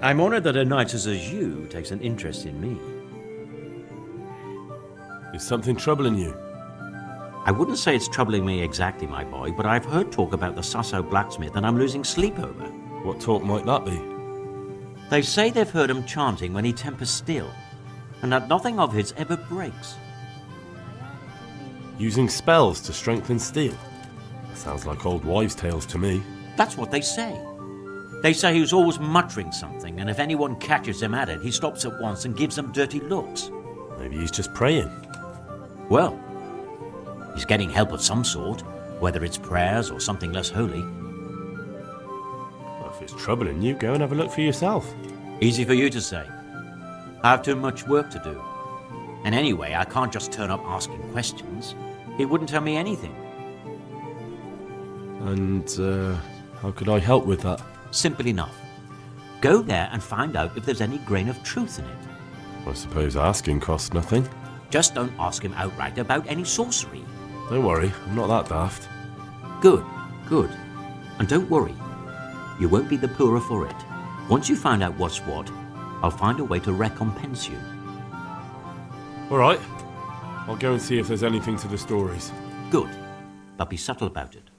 I'm honored that a knight such as you takes an interest in me. Is something troubling you? I wouldn't say it's troubling me exactly, my boy, but I've heard talk about the Sasso blacksmith and I'm losing sleep over. What talk might that be? They say they've heard him chanting when he tempers steel, and that nothing of his ever breaks. Using spells to strengthen steel? Sounds like old wives' tales to me. That's what they say. They say he was always muttering something, and if anyone catches him at it, he stops at once and gives them dirty looks. Maybe he's just praying. Well, he's getting help of some sort, whether it's prayers or something less holy. Well, if it's troubling you, go and have a look for yourself. Easy for you to say. I have too much work to do. And anyway, I can't just turn up asking questions. He wouldn't tell me anything. And, how could I help with that? Simple enough. Go there and find out if there's any grain of truth in it. I suppose asking costs nothing. Just don't ask him outright about any sorcery. Don't worry, I'm not that daft. Good, good. And don't worry. You won't be the poorer for it. Once you find out what's what, I'll find a way to recompense you. All right. I'll go and see if there's anything to the stories. Good. But be subtle about it.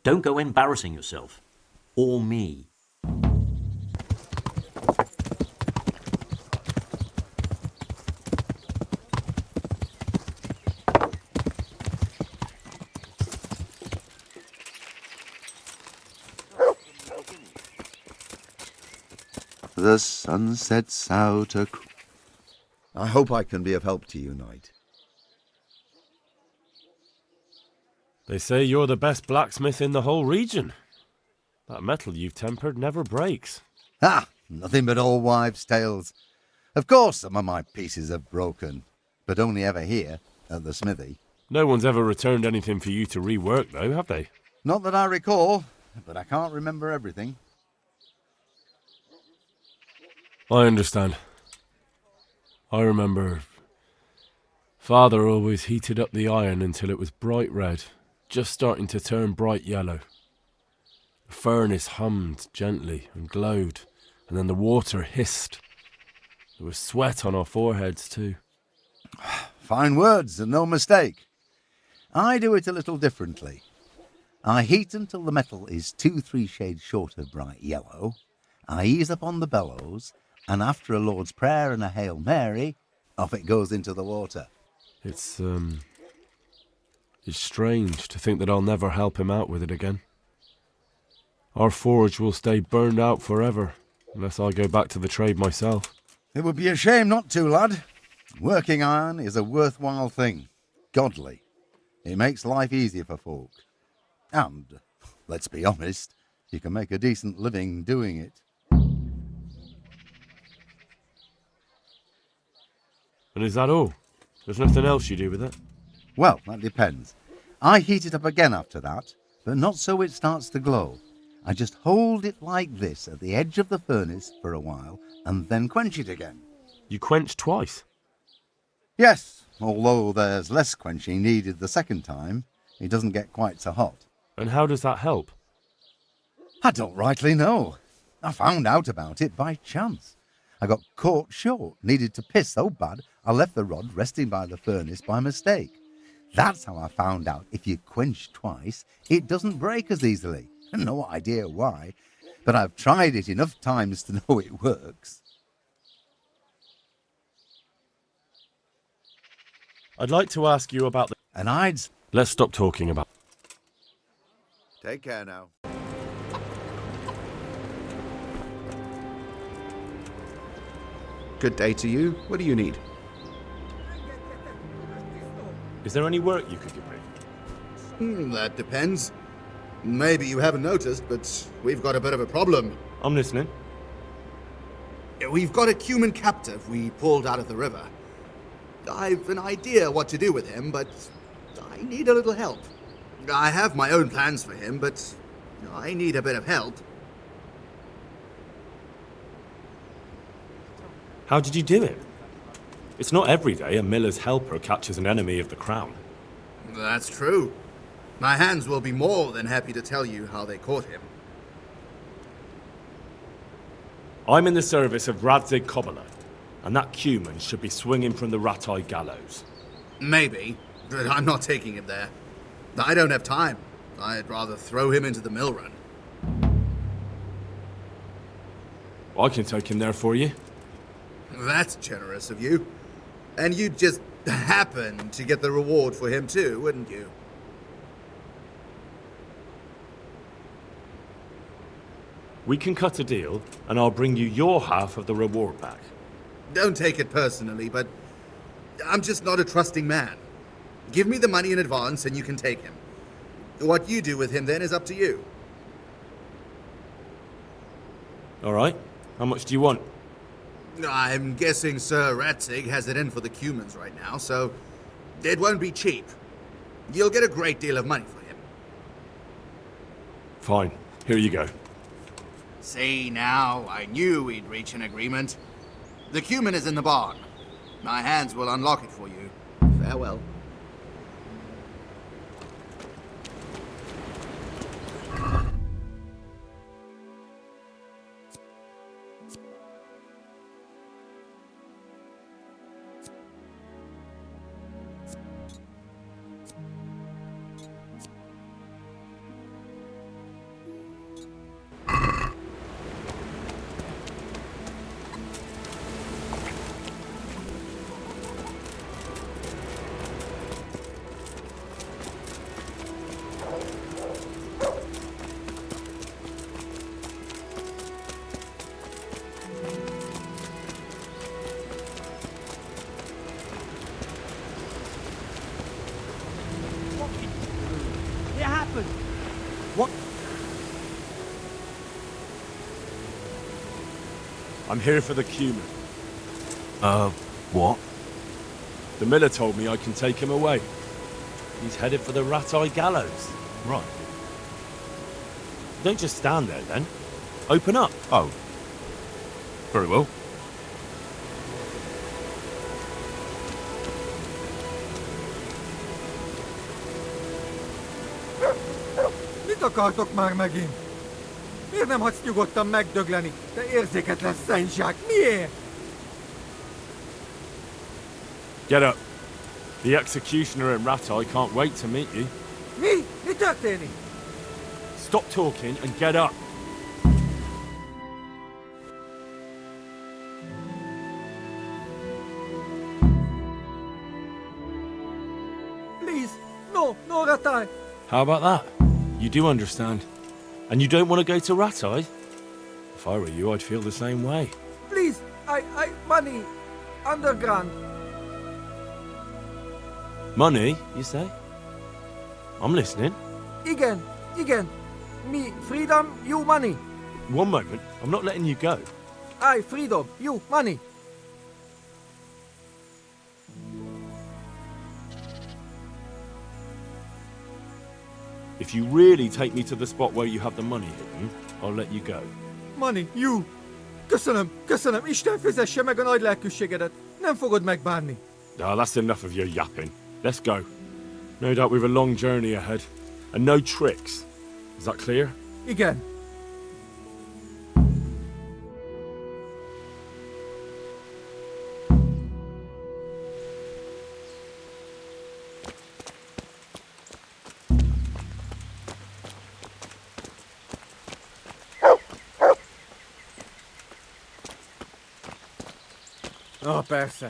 Don't go embarrassing yourself. Or me. The sun sets out I hope I can be of help to you, knight. They say you're the best blacksmith in the whole region. That metal you've tempered never breaks. Ah, nothing but old wives' tales. Of course some of my pieces have broken, but only ever here, at the smithy. No one's ever returned anything for you to rework, though, have they? Not that I recall, but I can't remember everything. I understand. I remember Father always heated up the iron until it was bright red, just starting to turn bright yellow. The furnace hummed gently and glowed, and then the water hissed. There was sweat on our foreheads too. Fine words, and no mistake. I do it a little differently. I heat until the metal is 2-3 shades short of bright yellow. I ease up on the bellows, and after a Lord's Prayer and a Hail Mary, off it goes into the water. It's strange to think that I'll never help him out with it again. Our forge will stay burned out forever, unless I go back to the trade myself. It would be a shame not to, lad. Working iron is a worthwhile thing. Godly. It makes life easier for folk. And, let's be honest, you can make a decent living doing it. And is that all? There's nothing else you do with it? Well, that depends. I heat it up again after that, but not so it starts to glow. I just hold it like this at the edge of the furnace for a while and then quench it again. You quench twice? Yes, although there's less quenching needed the second time, it doesn't get quite so hot. And how does that help? I don't rightly know. I found out about it by chance. I got caught short, needed to piss so bad I left the rod resting by the furnace by mistake. That's how I found out if you quench twice, it doesn't break as easily. No idea why, but I've tried it enough times to know it works. I'd like to ask you about the... And I'd... Let's stop talking about... Take care now. Good day to you. What do you need? Is there any work you could give me? That depends. Maybe you haven't noticed, but we've got a bit of a problem. I'm listening. We've got a Cuman captive we pulled out of the river. I've an idea what to do with him, but I need a little help. I have my own plans for him, but I need a bit of help. How did you do it? It's not every day a miller's helper catches an enemy of the crown. That's true. My hands will be more than happy to tell you how they caught him. I'm in the service of Radzig Cobbler, and that Cuman should be swinging from the Rat-Eye gallows. Maybe, but I'm not taking him there. I don't have time. I'd rather throw him into the mill run. I can take him there for you. That's generous of you. And you'd just happen to get the reward for him too, wouldn't you? We can cut a deal, and I'll bring you your half of the reward back. Don't take it personally, but I'm just not a trusting man. Give me the money in advance and you can take him. What you do with him then is up to you. All right. How much do you want? I'm guessing Sir Ratzig has it in for the Cumans right now, so it won't be cheap. You'll get a great deal of money for him. Fine. Here you go. See now, I knew we'd reach an agreement. The Cuman is in the barn. My hands will unlock it for you. Farewell. It happened. What? I'm here for the Cuman. What? The miller told me I can take him away. He's headed for the Rat-Eye gallows. Right. Don't just stand there, then. Open up. Oh. Very well. Mit akartok már megint? Miért nem hagysz nyugodtan megdögleni? Te érzéketlen szentság, miért? Get up. The executioner and Rat-Eye can't wait to meet you. Mi? Mi történik? Stop talking and get up. Please, no, Ratai. How about that? You do understand. And you don't want to go to Rat-Eye? If I were you, I'd feel the same way. Please, money, underground. Money, you say? I'm listening. Igen. Me, freedom, you money. One moment. I'm not letting you go. Freedom, you money. If you really take me to the spot where you have the money hidden, I'll let you go. Money, you. Köszönöm. Isten fizesse meg a nagy lelkűségedet. Nem fogod megbánni. That's enough of your yapping. Let's go. No doubt we've a long journey ahead. And no tricks. Is that clear? Igen.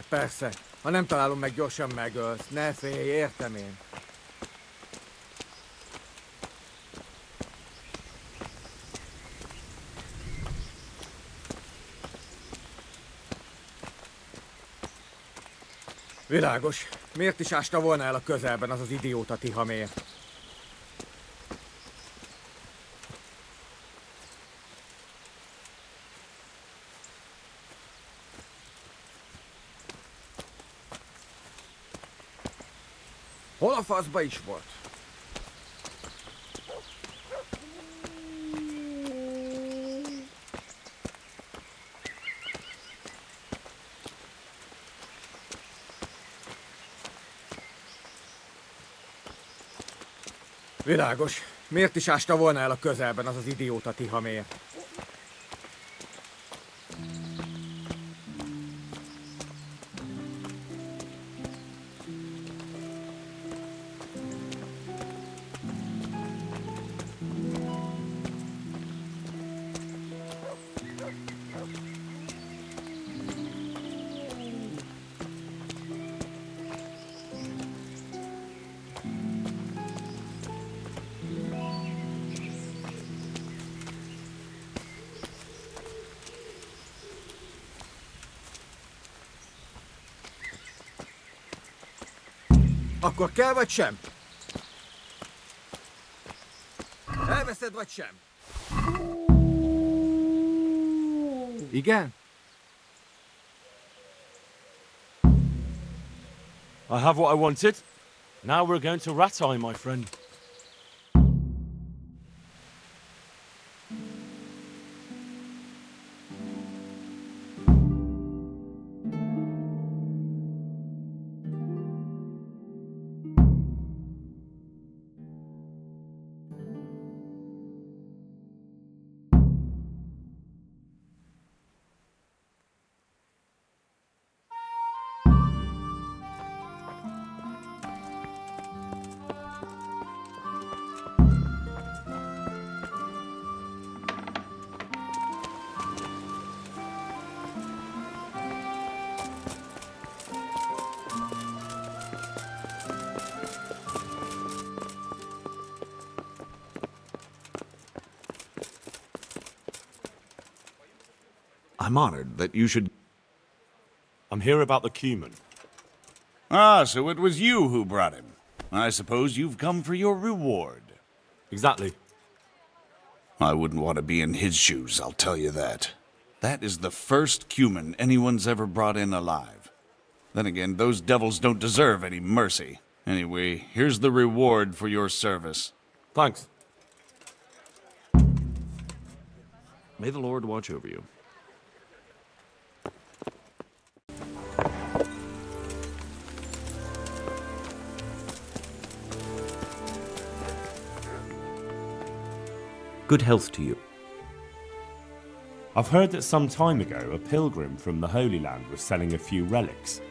Persze. Ha nem találom meg, gyorsan megölsz. Ne félj, értem én. Világos. Miért is ásta volna el a közelben az idióta Tihamér? Hol a faszba is volt? Világos. Miért is ásta volna el a közelben az idióta Tihamér? Akkor kell vagy sem? Elveszed vagy sem? Igen? I have what I wanted. Now we're going to Rattay, my friend. I'm honored that you should... I'm here about the cumin. Ah, so it was you who brought him. I suppose you've come for your reward. Exactly. I wouldn't want to be in his shoes, I'll tell you that. That is the first cumin anyone's ever brought in alive. Then again, those devils don't deserve any mercy. Anyway, here's the reward for your service. Thanks. May the Lord watch over you. Good health to you. I've heard that some time ago a pilgrim from the Holy Land was selling a few relics.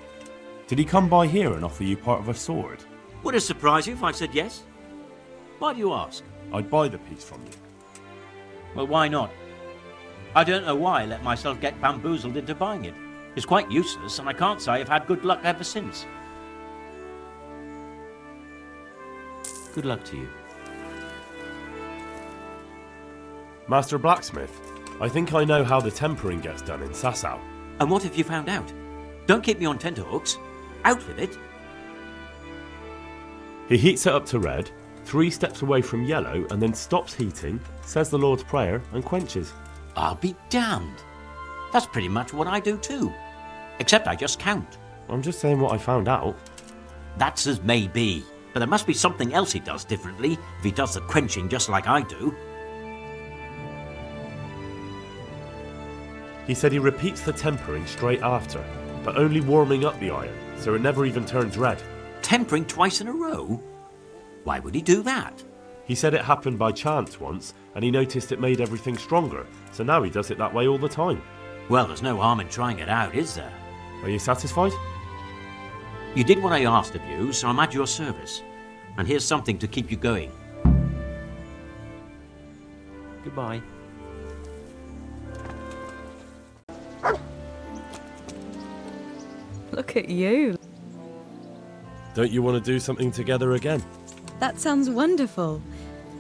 Did he come by here and offer you part of a sword? Would it surprise you if I said yes? Why do you ask? I'd buy the piece from you. Well, why not? I don't know why I let myself get bamboozled into buying it. It's quite useless, and I can't say I've had good luck ever since. Good luck to you. Master Blacksmith, I think I know how the tempering gets done in Sasau. And what have you found out? Don't keep me on tenterhooks. Out with it. He heats it up to red, 3 steps away from yellow, and then stops heating, says the Lord's Prayer, and quenches. I'll be damned. That's pretty much what I do too. Except I just count. I'm just saying what I found out. That's as may be. But there must be something else he does differently if he does the quenching just like I do. He said he repeats the tempering straight after, but only warming up the iron, so it never even turns red. Tempering twice in a row? Why would he do that? He said it happened by chance once, and he noticed it made everything stronger, so now he does it that way all the time. Well, there's no harm in trying it out, is there? Are you satisfied? You did what I asked of you, so I'm at your service. And here's something to keep you going. Goodbye. Look at you. Don't you want to do something together again? That sounds wonderful.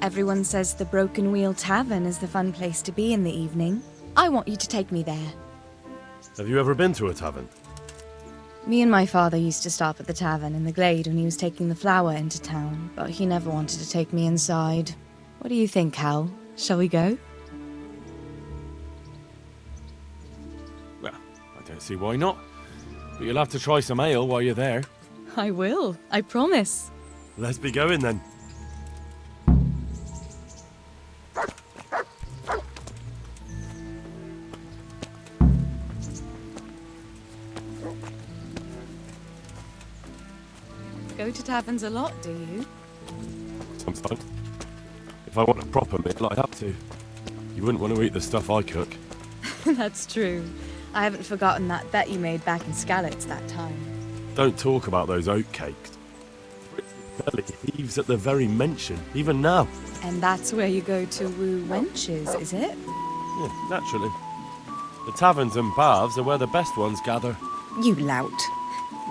Everyone says the Broken Wheel Tavern is the fun place to be in the evening. I want you to take me there. Have you ever been to a tavern? Me and my father used to stop at the tavern in the glade when he was taking the flour into town, but he never wanted to take me inside. What do you think, Hal? Shall we go? Well, I don't see why not. But you'll have to try some ale while you're there. I will, I promise. Let's be going then. Go to taverns a lot, do you? Sometimes. If I want a proper meal, I have to. You wouldn't want to eat the stuff I cook. That's true. I haven't forgotten that bet you made back in Skalitz that time. Don't talk about those oatcakes. Belly heaves at the very mention, even now. And that's where you go to woo wenches, is it? Yeah, naturally. The taverns and baths are where the best ones gather. You lout.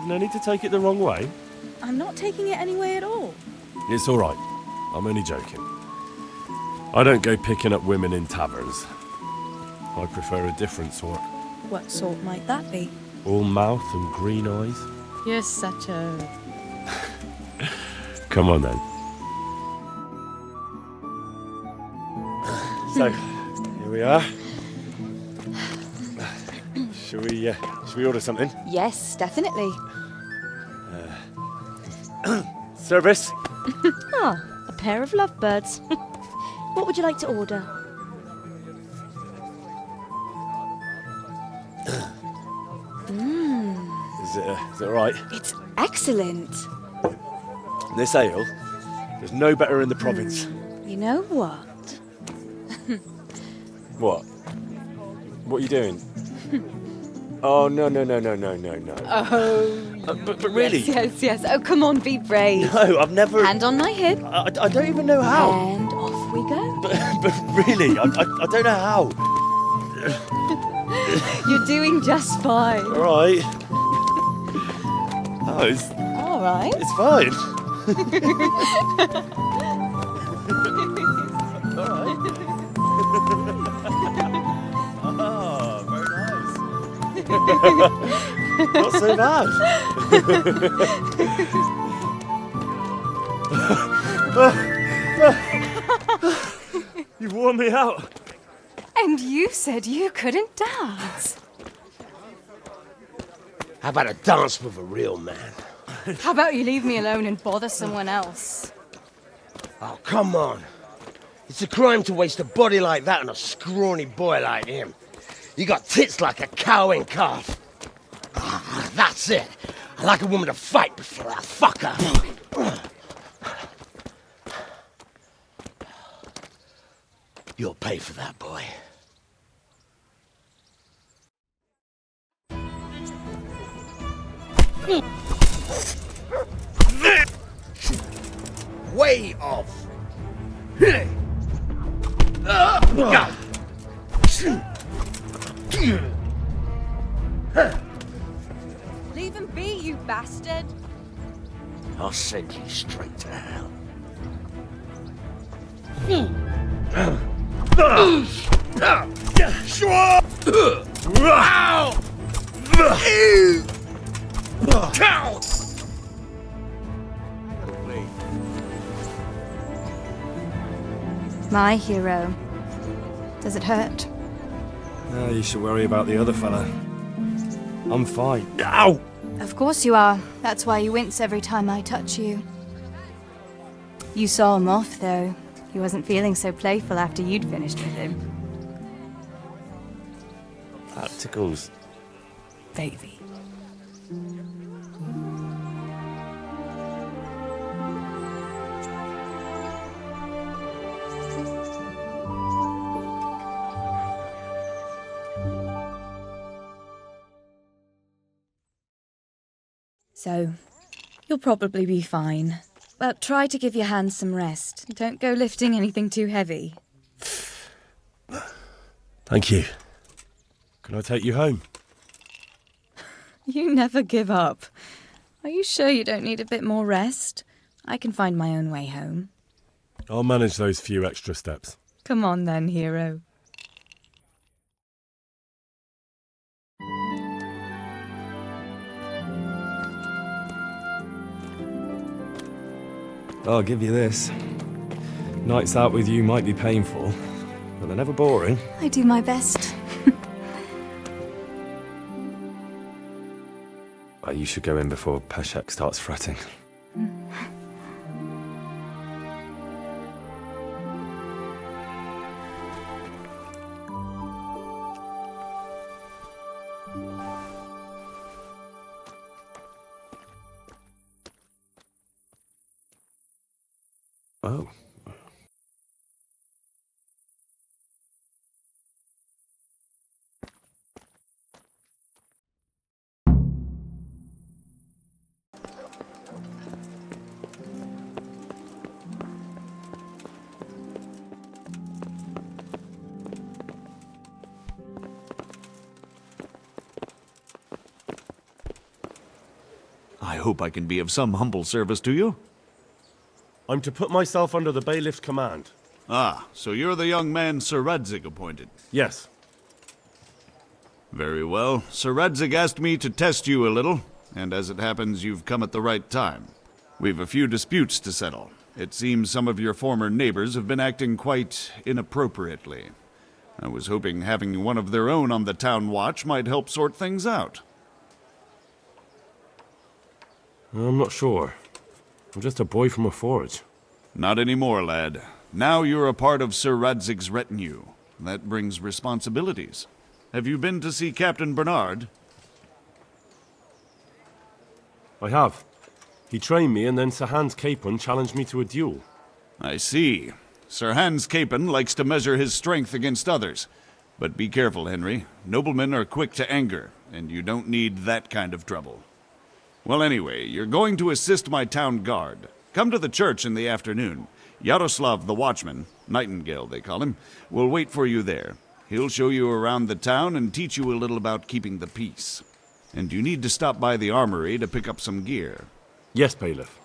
No need to take it the wrong way. I'm not taking it any way at all. It's all right. I'm only joking. I don't go picking up women in taverns. I prefer a different sort. What sort might that be? All mouth and green eyes. You're such a... Come on then. So, here we are. Shall we order something? Yes, definitely. Service? Ah, a pair of lovebirds. What would you like to order? Is it all right? It's excellent. This ale, there's no better in the province. You know what? What? What are you doing? Oh, no. Oh, But really? yes. Oh, come on, be brave. No, I've never... Hand on my hip. I don't even know how. And off we go. But really, I don't know how. You're doing just fine. All right. Oh, All right. it's fine. All right. Oh, very nice. Not so bad. You've worn me out. And you said you couldn't dance. How about a dance with a real man? How about you leave me alone and bother someone else? Oh, come on. It's a crime to waste a body like that on a scrawny boy like him. You got tits like a cow in calf. Ah, that's it. I like a woman to fight before I fuck her. You'll pay for that, boy. Way off. Leave him be, you bastard. I'll send you straight to hell. My hero. Does it hurt? No, you should worry about the other fella. I'm fine. Ow! Of course you are. That's why you wince every time I touch you. You saw him off, though. He wasn't feeling so playful after you'd finished with him. That tickles. Baby. So, you'll probably be fine. But try to give your hands some rest. Don't go lifting anything too heavy. Thank you. Can I take you home? You never give up. Are you sure you don't need a bit more rest? I can find my own way home. I'll manage those few extra steps. Come on then, hero. I'll give you this. Nights out with you might be painful, but they're never boring. I do my best. Well, you should go in before Peshek starts fretting. Oh. I hope I can be of some humble service to you. I'm to put myself under the bailiff's command. Ah, so you're the young man Sir Radzig appointed. Yes. Very well. Sir Radzig asked me to test you a little, and as it happens, you've come at the right time. We've a few disputes to settle. It seems some of your former neighbors have been acting quite inappropriately. I was hoping having one of their own on the town watch might help sort things out. I'm not sure. I'm just a boy from a forge. Not anymore, lad. Now you're a part of Sir Radzig's retinue. That brings responsibilities. Have you been to see Captain Bernard? I have. He trained me, and then Sir Hans Capon challenged me to a duel. I see. Sir Hans Capon likes to measure his strength against others. But be careful, Henry. Noblemen are quick to anger, and you don't need that kind of trouble. Well, anyway, you're going to assist my town guard. Come to the church in the afternoon. Yaroslav the watchman, Nightingale they call him, will wait for you there. He'll show you around the town and teach you a little about keeping the peace. And you need to stop by the armory to pick up some gear. Yes, bailiff.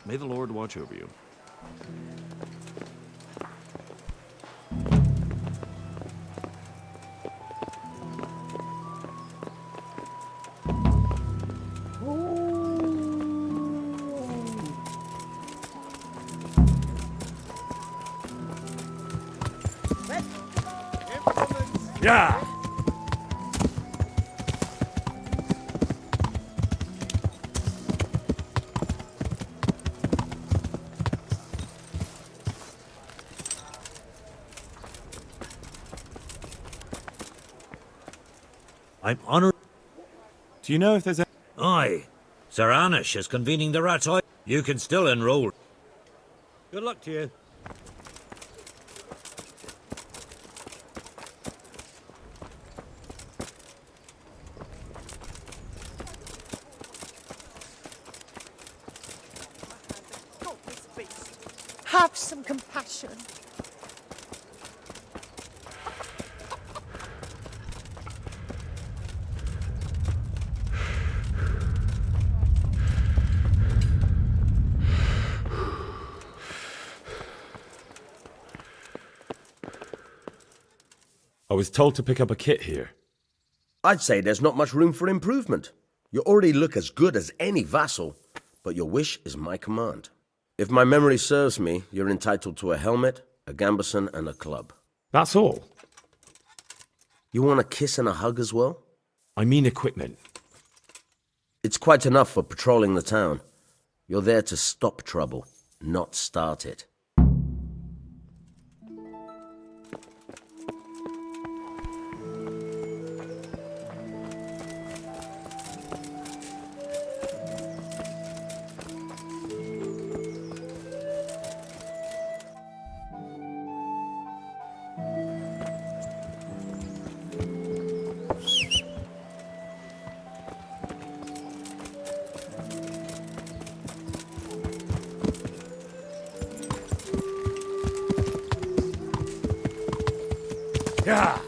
May the Lord watch over you. Yeah! I'm honored. Do you know if there's a... Aye. Sir Anish is convening the Rat's Eye. You can still enroll. Good luck to you. Have some compassion. I was told to pick up a kit here. I'd say there's not much room for improvement. You already look as good as any vassal, but your wish is my command. If my memory serves me, you're entitled to a helmet, a gambeson, and a club. That's all? You want a kiss and a hug as well? I mean equipment. It's quite enough for patrolling the town. You're there to stop trouble, not start it. Yeah!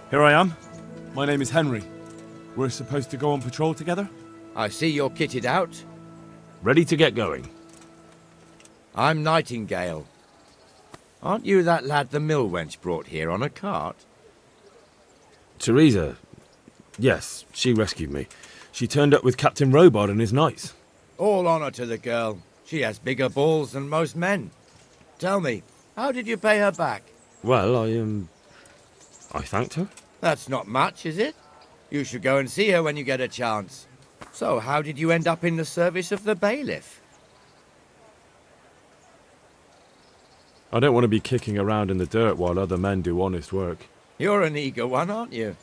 Here I am. My name is Henry. We're supposed to go on patrol together? I see you're kitted out. Ready to get going. I'm Nightingale. Aren't you that lad the mill wench brought here on a cart? Teresa. Yes, she rescued me. She turned up with Captain Robard and his knights. All honor to the girl. She has bigger balls than most men. Tell me, how did you pay her back? Well, I thanked her. That's not much, is it? You should go and see her when you get a chance. So, how did you end up in the service of the bailiff? I don't want to be kicking around in the dirt while other men do honest work. You're an eager one, aren't you?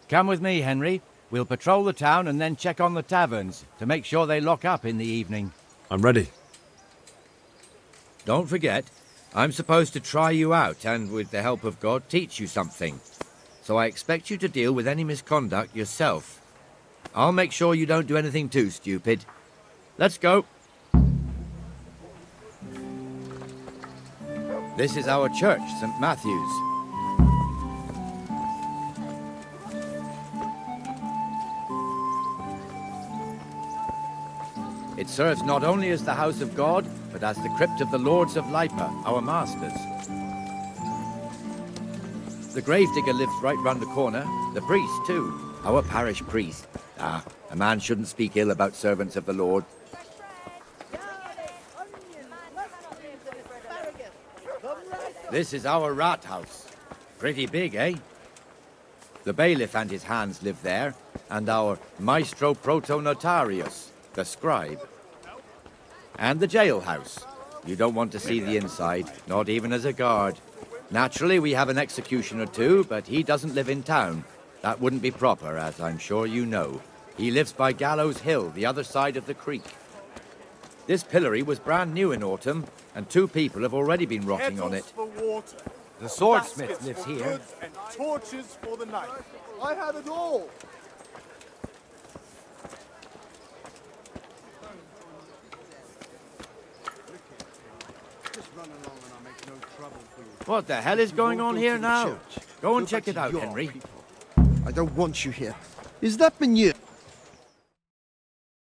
Come with me, Henry. We'll patrol the town and then check on the taverns to make sure they lock up in the evening. I'm ready. Don't forget, I'm supposed to try you out and, with the help of God, teach you something. So I expect you to deal with any misconduct yourself. I'll make sure you don't do anything too stupid. Let's go. This is our church, St. Matthew's. It serves not only as the house of God, but as the crypt of the Lords of Lipa, our masters. The gravedigger lives right round the corner. The priest, too. Our parish priest. Ah, a man shouldn't speak ill about servants of the Lord. This is our rat house. Pretty big, eh? The bailiff and his hands live there, and our maestro protonotarius, the scribe. And the jailhouse. You don't want to see the inside, not even as a guard. Naturally, we have an executioner too, but he doesn't live in town. That wouldn't be proper, as I'm sure you know. He lives by Gallows Hill, the other side of the creek. This pillory was brand new in autumn, and 2 people have already been rotting on it. The swordsmith lives here. And torches for the night. I have it all. What the hell is going on here now? Go and check it out, Henry. I don't want you here. Is that been you?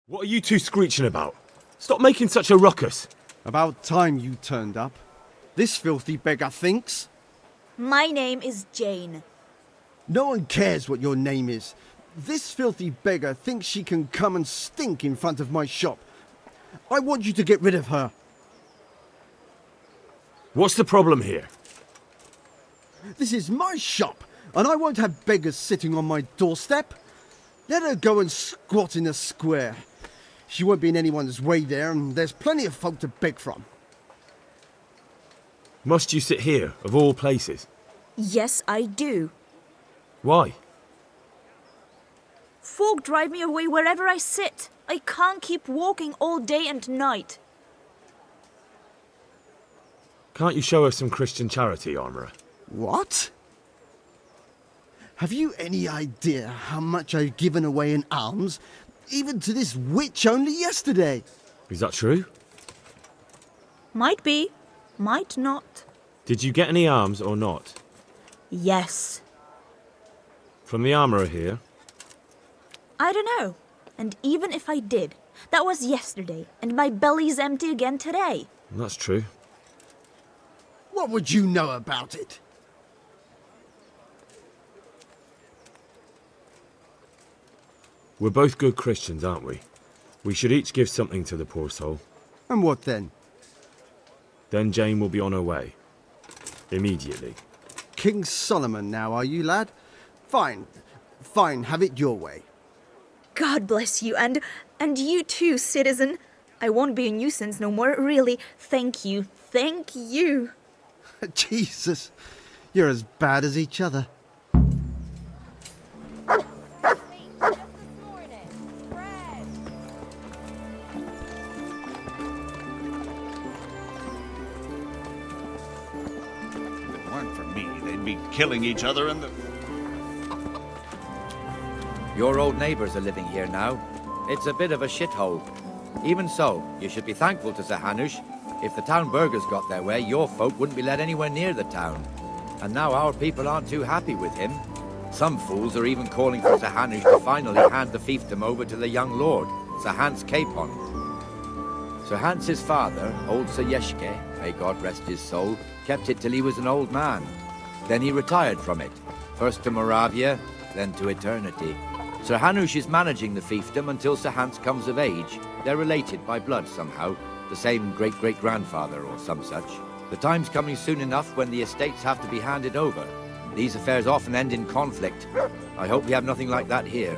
What are you two screeching about? Stop making such a ruckus. About time you turned up. This filthy beggar thinks. My name is Jane. No one cares what your name is. This filthy beggar thinks she can come and stink in front of my shop. I want you to get rid of her. What's the problem here? This is my shop, and I won't have beggars sitting on my doorstep. Let her go and squat in a square. She won't be in anyone's way there, and there's plenty of folk to beg from. Must you sit here, of all places? Yes, I do. Why? Folk drive me away wherever I sit. I can't keep walking all day and night. Can't you show us some Christian charity, Armourer? What? Have you any idea how much I've given away in alms, even to this witch only yesterday? Is that true? Might be, might not. Did you get any alms or not? Yes. From the Armourer here? I don't know. And even if I did, that was yesterday, and my belly's empty again today. That's true. What would you know about it? We're both good Christians, aren't we? We should each give something to the poor soul. And what then? Then Jane will be on her way. Immediately. King Solomon now, are you, lad? Fine. Fine, have it your way. God bless you, and you too, citizen. I won't be a nuisance no more, really. Thank you, thank you. Jesus, you're as bad as each other. Killing each other in the... Your old neighbours are living here now. It's a bit of a shithole. Even so, you should be thankful to Sir Hanush. If the town burghers got their way, your folk wouldn't be let anywhere near the town. And now our people aren't too happy with him. Some fools are even calling for Sir Hanush to finally hand the fiefdom over to the young lord, Sir Hans Capon. Sir Hans's father, old Sir Yeshke, may God rest his soul, kept it till he was an old man. Then he retired from it, first to Moravia, then to eternity. Sir Hanush is managing the fiefdom until Sir Hans comes of age. They're related by blood somehow, the same great-great-grandfather or some such. The time's coming soon enough when the estates have to be handed over. These affairs often end in conflict. I hope we have nothing like that here.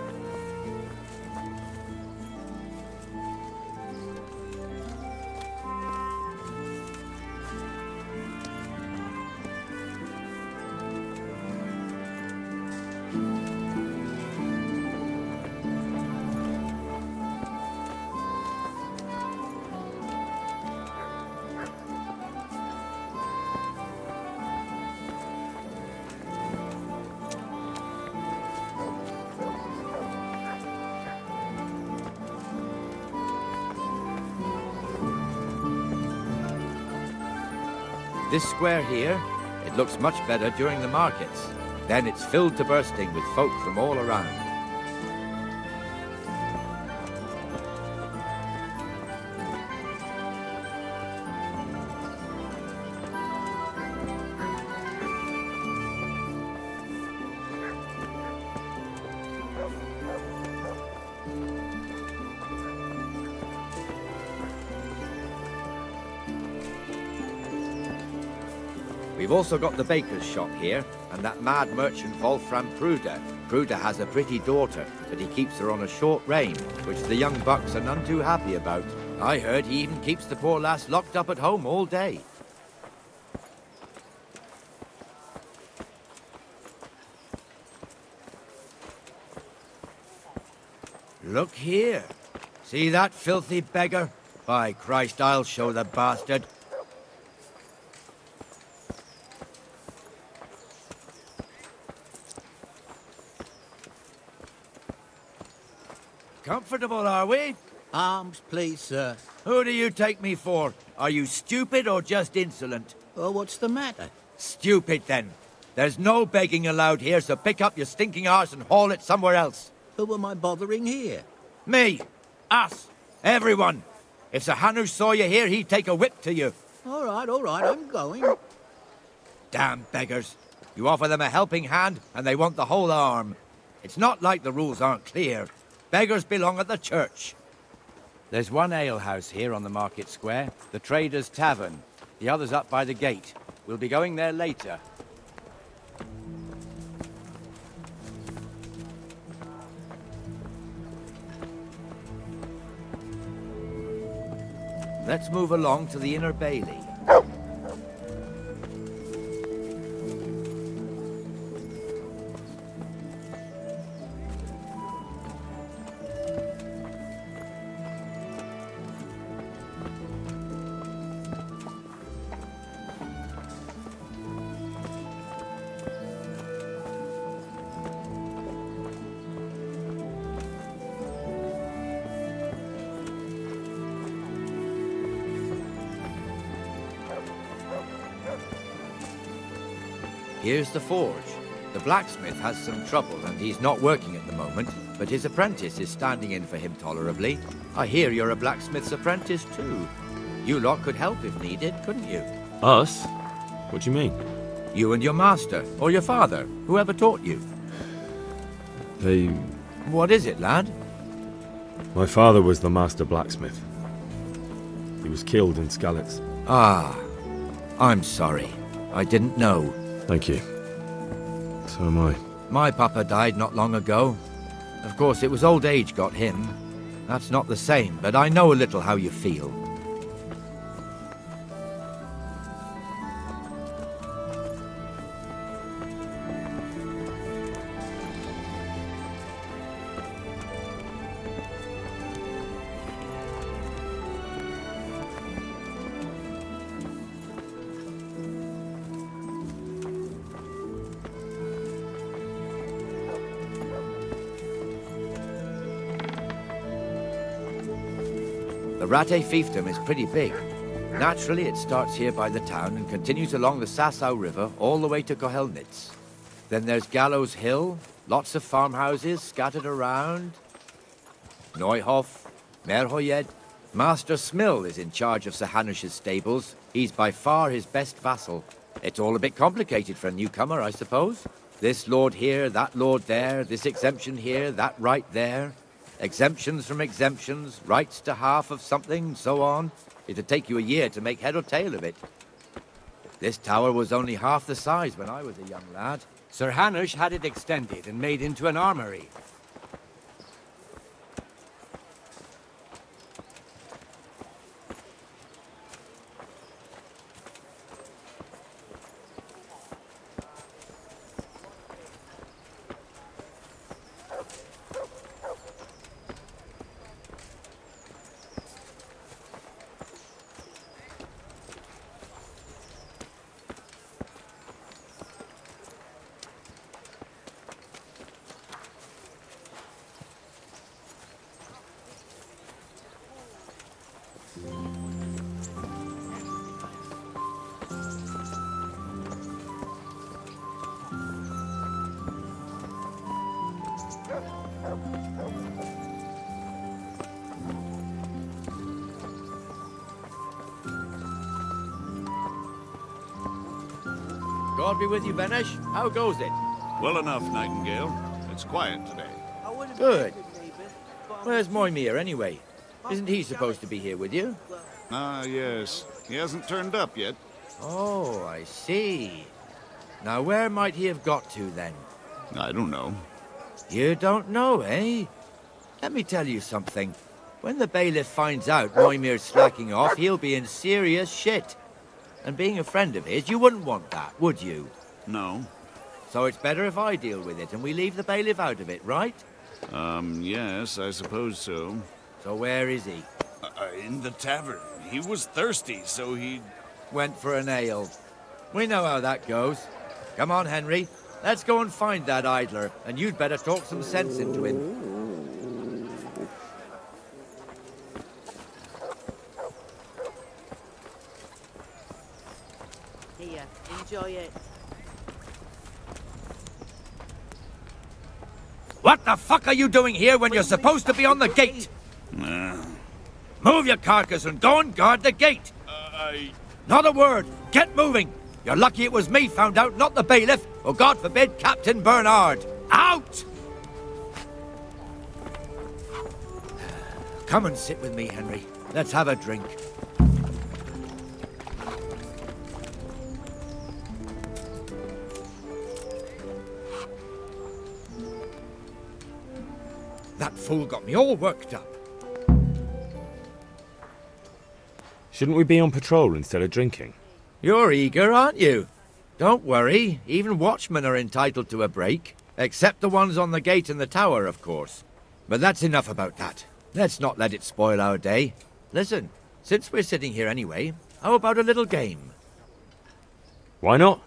This square here, it looks much better during the markets. Then it's filled to bursting with folk from all around. We've also got the baker's shop here, and that mad merchant Wolfram Pruder. Pruder has a pretty daughter, but he keeps her on a short rein, which the young bucks are none too happy about. I heard he even keeps the poor lass locked up at home all day. Look here. See that filthy beggar? By Christ, I'll show the bastard. Comfortable, are we? Arms, please, sir. Who do you take me for? Are you stupid or just insolent? Oh, what's the matter? Stupid, then. There's no begging allowed here, so pick up your stinking arse and haul it somewhere else. Who am I bothering here? Me. Us. Everyone. If Sir Hanush saw you here, he'd take a whip to you. All right, I'm going. Damn beggars. You offer them a helping hand, and they want the whole arm. It's not like the rules aren't clear. Beggars belong at the church. There's one alehouse here on the market square, the Trader's Tavern. The other's up by the gate. We'll be going there later. Let's move along to the Inner Bailey. Here's the forge. The blacksmith has some trouble and he's not working at the moment, but his apprentice is standing in for him tolerably. I hear you're a blacksmith's apprentice too. You lot could help if needed, couldn't you? Us? What do you mean? You and your master, or your father, whoever taught you. They... What is it, lad? My father was the master blacksmith. He was killed in Skalitz. Ah, I'm sorry. I didn't know. Thank you. So am I. My papa died not long ago. Of course, it was old age got him. That's not the same, but I know a little how you feel. The Rate fiefdom is pretty big. Naturally, it starts here by the town and continues along the Sasau River all the way to Kohelnitz. Then there's Gallows Hill, lots of farmhouses scattered around. Neuhof, Merhoyed. Master Smill is in charge of Sir Hanush's stables. He's by far his best vassal. It's all a bit complicated for a newcomer, I suppose. This lord here, that lord there, this exemption here, that right there. Exemptions from exemptions, rights to half of something, so on. It'd take you a year to make head or tail of it. This tower was only half the size when I was a young lad. Sir Hanush had it extended and made into an armory. God be with you, Benesh. How goes it? Well enough, Nightingale. It's quiet today. Good. Where's Moimir, anyway? Isn't he supposed to be here with you? Ah, yes. He hasn't turned up yet. Oh, I see. Now, where might he have got to, then? I don't know. You don't know, eh? Let me tell you something. When the bailiff finds out Moimir's slacking off, he'll be in serious shit. And being a friend of his, you wouldn't want that, would you? No. So it's better if I deal with it and we leave the bailiff out of it, right? Yes, I suppose so. So where is he? In the tavern. He was thirsty, so he... Went for an ale. We know how that goes. Come on, Henry. Let's go and find that idler, and you'd better talk some sense into him. Here, enjoy it. What the fuck are you doing here when you're supposed to be on the gate? Move your carcass and go and guard the gate. Not a word. Get moving. You're lucky it was me found out, not the bailiff, or God forbid, Captain Bernard. Out! Come and sit with me, Henry. Let's have a drink. That fool got me all worked up. Shouldn't we be on patrol instead of drinking? You're eager, aren't you? Don't worry, even watchmen are entitled to a break. Except the ones on the gate and the tower, of course. But that's enough about that. Let's not let it spoil our day. Listen, since we're sitting here anyway, how about a little game? Why not?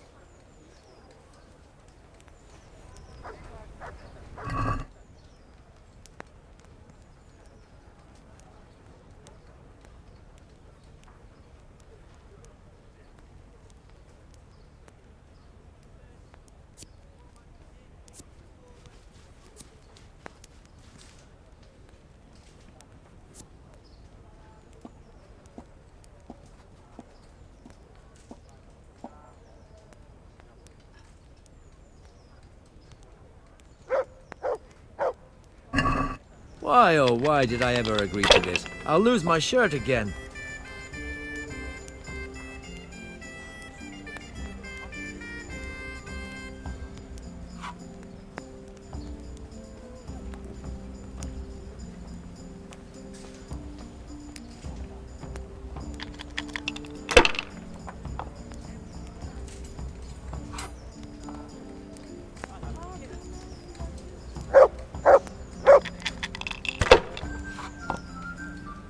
Why, oh, why did I ever agree to this? I'll lose my shirt again.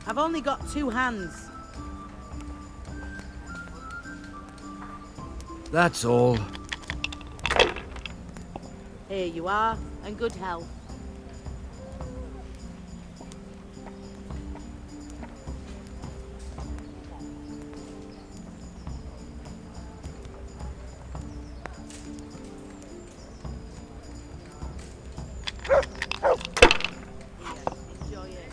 I've only got 2 hands. That's all. Here you are, and good health. Enjoy it.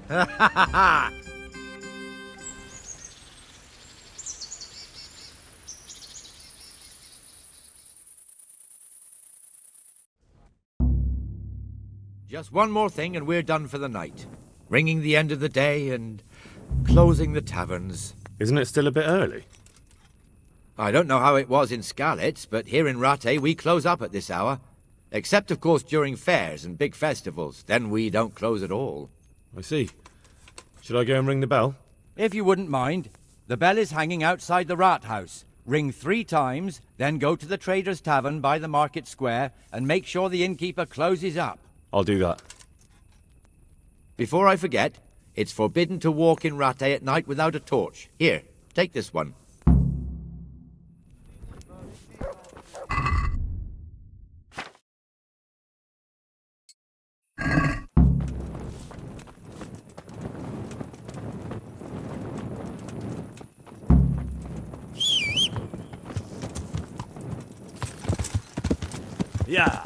Ha ha ha ha! Just one more thing and we're done for the night. Ringing the end of the day and closing the taverns. Isn't it still a bit early? I don't know how it was in Skalitz, but here in Rattay we close up at this hour. Except, of course, during fairs and big festivals. Then we don't close at all. I see. Should I go and ring the bell? If you wouldn't mind. The bell is hanging outside the Rat House. Ring 3 times, then go to the Trader's Tavern by the Market Square and make sure the innkeeper closes up. I'll do that. Before I forget, it's forbidden to walk in Rattay at night without a torch. Here, take this one. Yeah.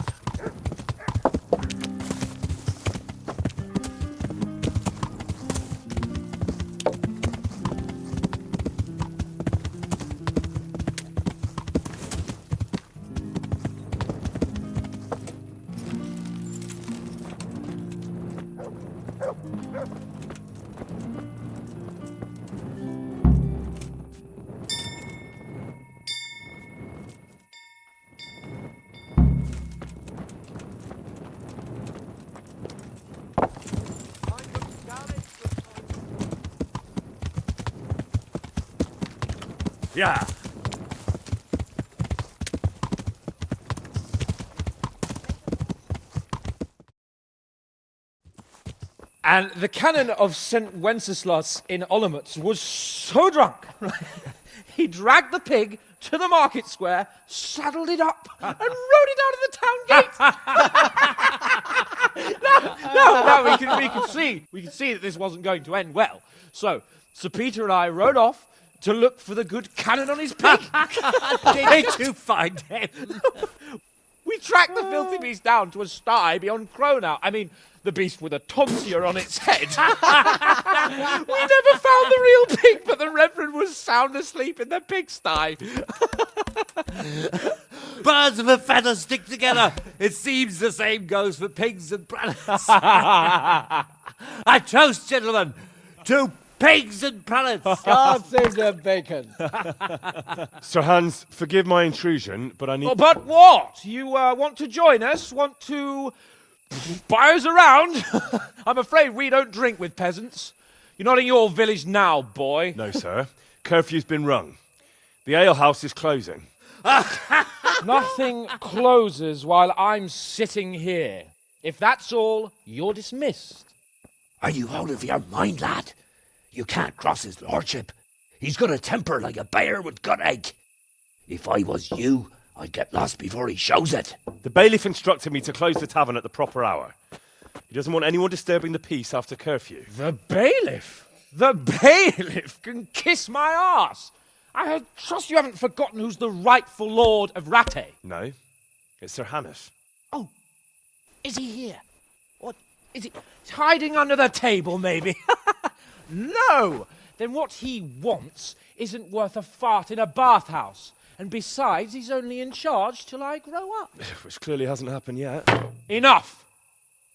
Yeah. And the canon of St. Wenceslas in Olomouc was so drunk, he dragged the pig to the market square, saddled it up, and rode it out of the town gate. No, we can see that this wasn't going to end well. So, Sir Peter and I rode off to look for the good canon on his pig. Did you find him? We tracked the filthy beast down to a sty beyond Cronow. I mean, the beast with a tonsure on its head. We never found the real pig, but the Reverend was sound asleep in the pigsty. Birds of a feather stick together. It seems the same goes for pigs and planets. I toast, gentlemen, to pigs and planets. God save the bacon. Sir Hans, forgive my intrusion, but I need... Oh, but what? You want to join us? Want to buy us around? I'm afraid we don't drink with peasants. You're not in your village now, boy. No, sir. Curfew's been rung. The alehouse is closing. Nothing closes while I'm sitting here. If that's all, you're dismissed. Are you out of your mind, lad? You can't cross his lordship. He's got a temper like a bear with gut ache. If I was you, I'd get lost before he shows it. The bailiff instructed me to close the tavern at the proper hour. He doesn't want anyone disturbing the peace after curfew. The bailiff? The bailiff can kiss my arse. I trust you haven't forgotten who's the rightful lord of Rattay. No, it's Sir Hanush. Oh, is he here? What, is he hiding under the table, maybe? No! Then what he wants isn't worth a fart in a bathhouse. And besides, he's only in charge till I grow up. Which clearly hasn't happened yet. Enough!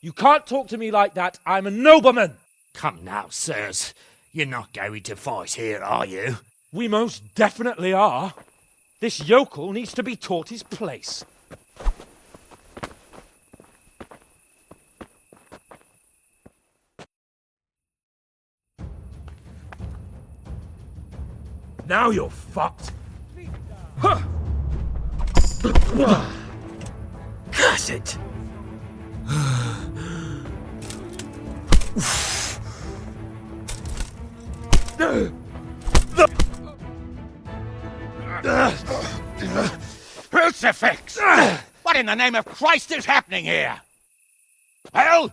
You can't talk to me like that. I'm a nobleman. Come now, sirs. You're not going to fight here, are you? We most definitely are. This yokel needs to be taught his place. Now you're fucked. Curse it! Crucifix! What in the name of Christ is happening here? Well,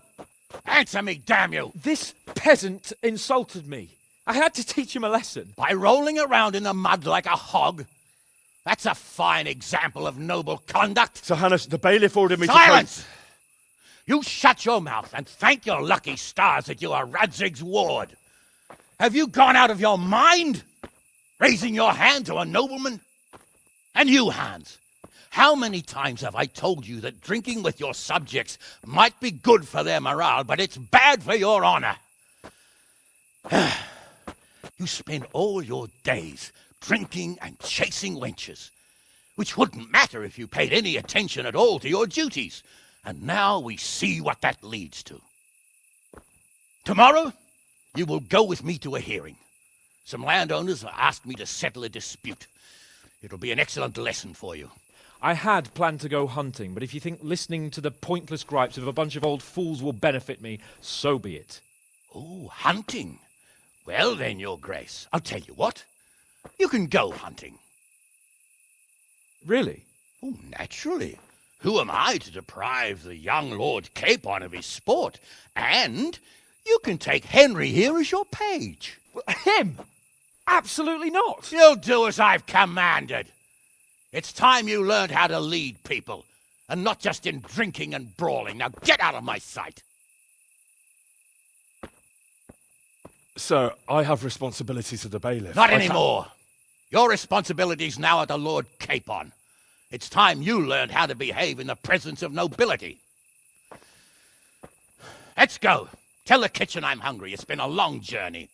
answer me, damn you! This peasant insulted me. I had to teach him a lesson. By rolling around in the mud like a hog? That's a fine example of noble conduct. Sir Hanush, the bailiff ordered me Silence! to... You shut your mouth and thank your lucky stars that you are Radzig's ward. Have you gone out of your mind? Raising your hand to a nobleman? And you, Hans, how many times have I told you that drinking with your subjects might be good for their morale, but it's bad for your honor? You spend all your days drinking and chasing wenches, which wouldn't matter if you paid any attention at all to your duties. And now we see what that leads to. Tomorrow, you will go with me to a hearing. Some landowners have asked me to settle a dispute. It'll be an excellent lesson for you. I had planned to go hunting, but if you think listening to the pointless gripes of a bunch of old fools will benefit me, so be it. Oh, hunting? Well then, Your Grace, I'll tell you what. You can go hunting. Really? Oh, naturally. Who am I to deprive the young Lord Capon of his sport? And you can take Henry here as your page. Him? Absolutely not. You'll do as I've commanded. It's time you learned how to lead people. and not just in drinking and brawling. Now get out of my sight! Sir, I have responsibilities to the bailiff. Not anymore! Your responsibilities now are the Lord Capon. It's time you learned how to behave in the presence of nobility. Let's go. Tell the kitchen I'm hungry. It's been a long journey.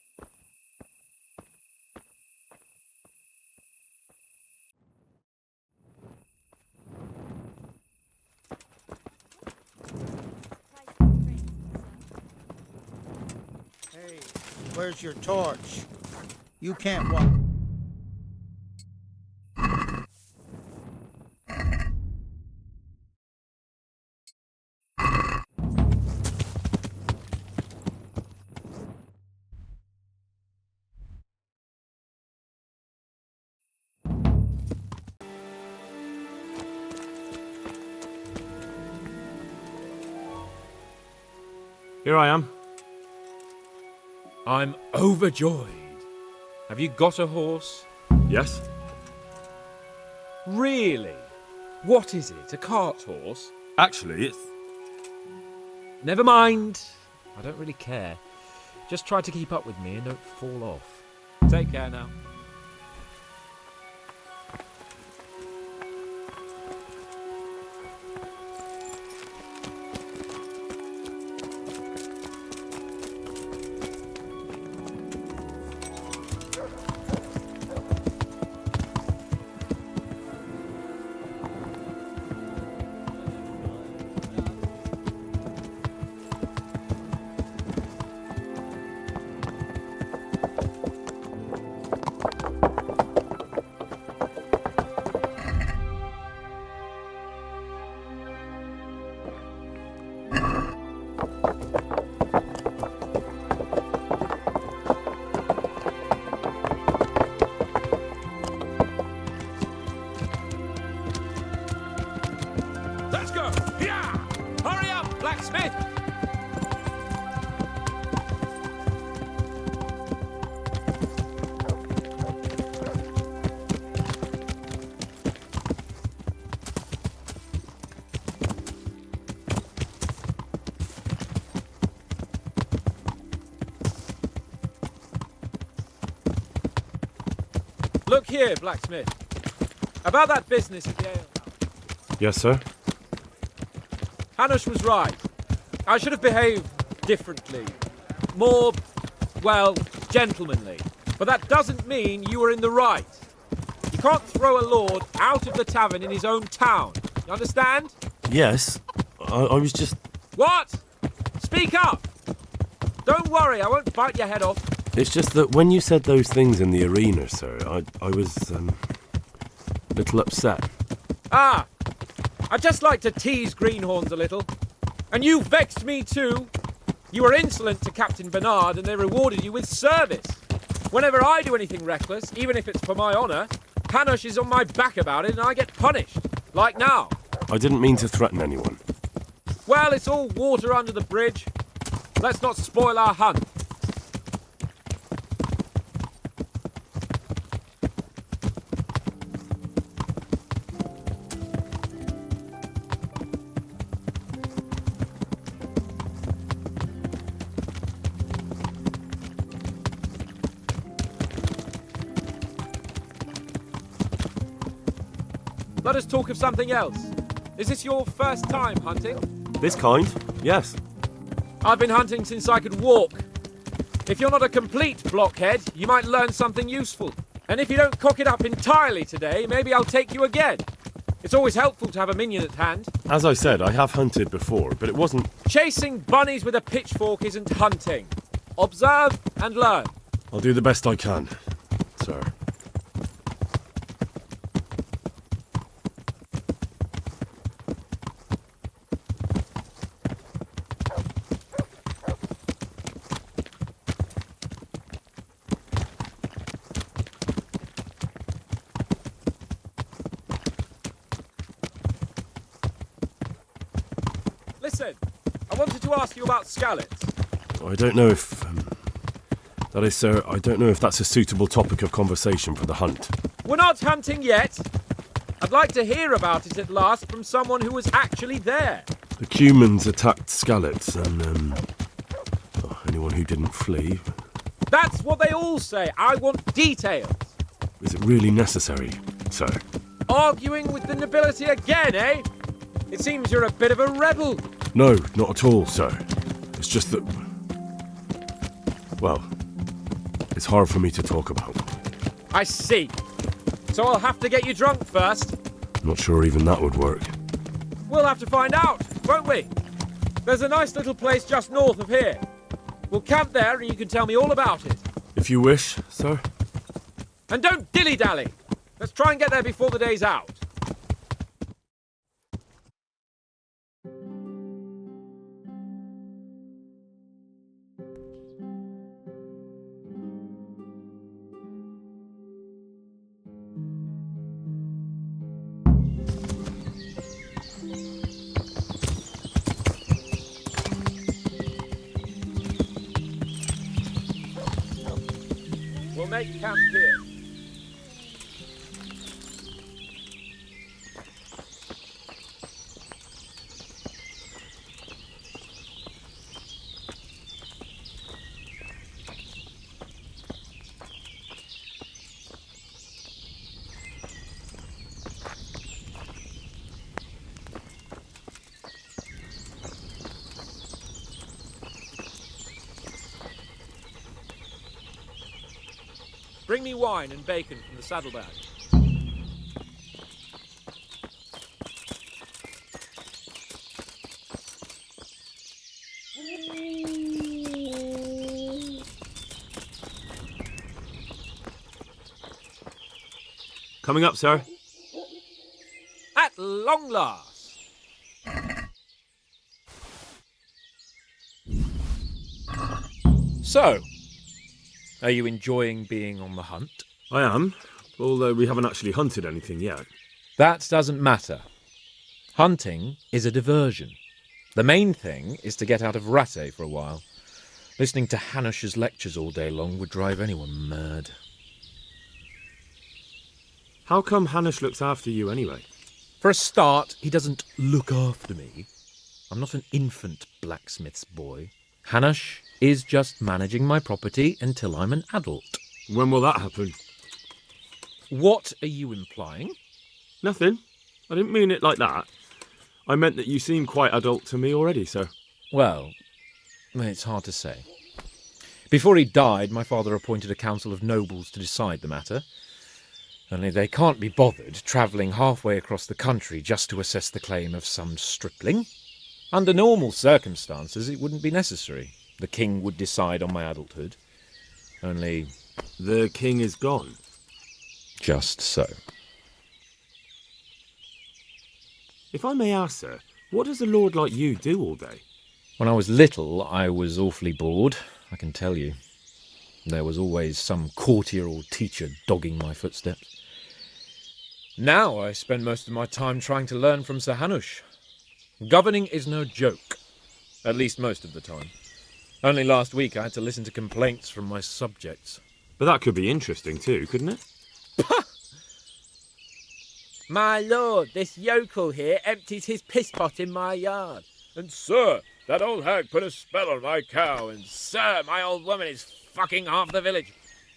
Hey, where's your torch? You can't walk. Here I am. I'm overjoyed. Have you got a horse? Yes. Really? What is it? A cart horse? Actually, it's... Never mind. I don't really care. Just try to keep up with me and don't fall off. Take care now. Let's go! Yeah! Hurry up, blacksmith! Look here, blacksmith. About that business at the ale. Yes, sir? Hanush was right. I should have behaved differently. More, well, gentlemanly. But that doesn't mean you were in the right. You can't throw a lord out of the tavern in his own town. You understand? Yes. I was just... What? Speak up! Don't worry, I won't bite your head off. It's just that when you said those things in the arena, sir, I was, a little upset. Ah! I just like to tease greenhorns a little. And you vexed me too. You were insolent to Captain Bernard and they rewarded you with service. Whenever I do anything reckless, even if it's for my honour, Hanush is on my back about it and I get punished. Like now. I didn't mean to threaten anyone. Well, it's all water under the bridge. Let's not spoil our hunt. Let us talk of something else. Is this your first time hunting? This kind? Yes. I've been hunting since I could walk. If you're not a complete blockhead, you might learn something useful. And if you don't cock it up entirely today, maybe I'll take you again. It's always helpful to have a minion at hand. As I said, I have hunted before, but it wasn't... Chasing bunnies with a pitchfork isn't hunting. Observe and learn. I'll do the best I can, sir. Listen, I wanted to ask you about scallops. I don't know if... that is, sir, I don't know if that's a suitable topic of conversation for the hunt. We're not hunting yet. I'd like to hear about it at last from someone who was actually there. The Cumans attacked Skalitz and, anyone who didn't flee. That's what they all say. I want details. Is it really necessary, sir? Arguing with the nobility again, eh? It seems you're a bit of a rebel. No, not at all, sir. It's just that... well, it's hard for me to talk about. I see. So I'll have to get you drunk first. Not sure even that would work. We'll have to find out, won't we? There's a nice little place just north of here. We'll camp there and you can tell me all about it. If you wish, sir. And don't dilly-dally. Let's try and get there before the day's out. We'll make camp here. Bring me wine and bacon from the saddlebag. Coming up, sir. At long last. So, are you enjoying being on the hunt? I am, although we haven't actually hunted anything yet. That doesn't matter. Hunting is a diversion. The main thing is to get out of Rattay for a while. Listening to Hanush's lectures all day long would drive anyone mad. How come Hanush looks after you anyway? For a start, he doesn't look after me. I'm not an infant blacksmith's boy. Hanush is just managing my property until I'm an adult. When will that happen? What are you implying? Nothing. I didn't mean it like that. I meant that you seem quite adult to me already, sir. Well, it's hard to say. Before he died, my father appointed a council of nobles to decide the matter. Only they can't be bothered travelling halfway across the country just to assess the claim of some stripling. Under normal circumstances, it wouldn't be necessary. The king would decide on my adulthood. Only... The king is gone. Just so. If I may ask, sir, what does a lord like you do all day? When I was little, I was awfully bored, I can tell you. There was always some courtier or teacher dogging my footsteps. Now I spend most of my time trying to learn from Sir Hanush. Governing is no joke, at least most of the time. Only last week I had to listen to complaints from my subjects. But that could be interesting too, couldn't it? My lord, this yokel here empties his piss pot in my yard. And sir, that old hag put a spell on my cow. And sir, my old woman is fucking half the village.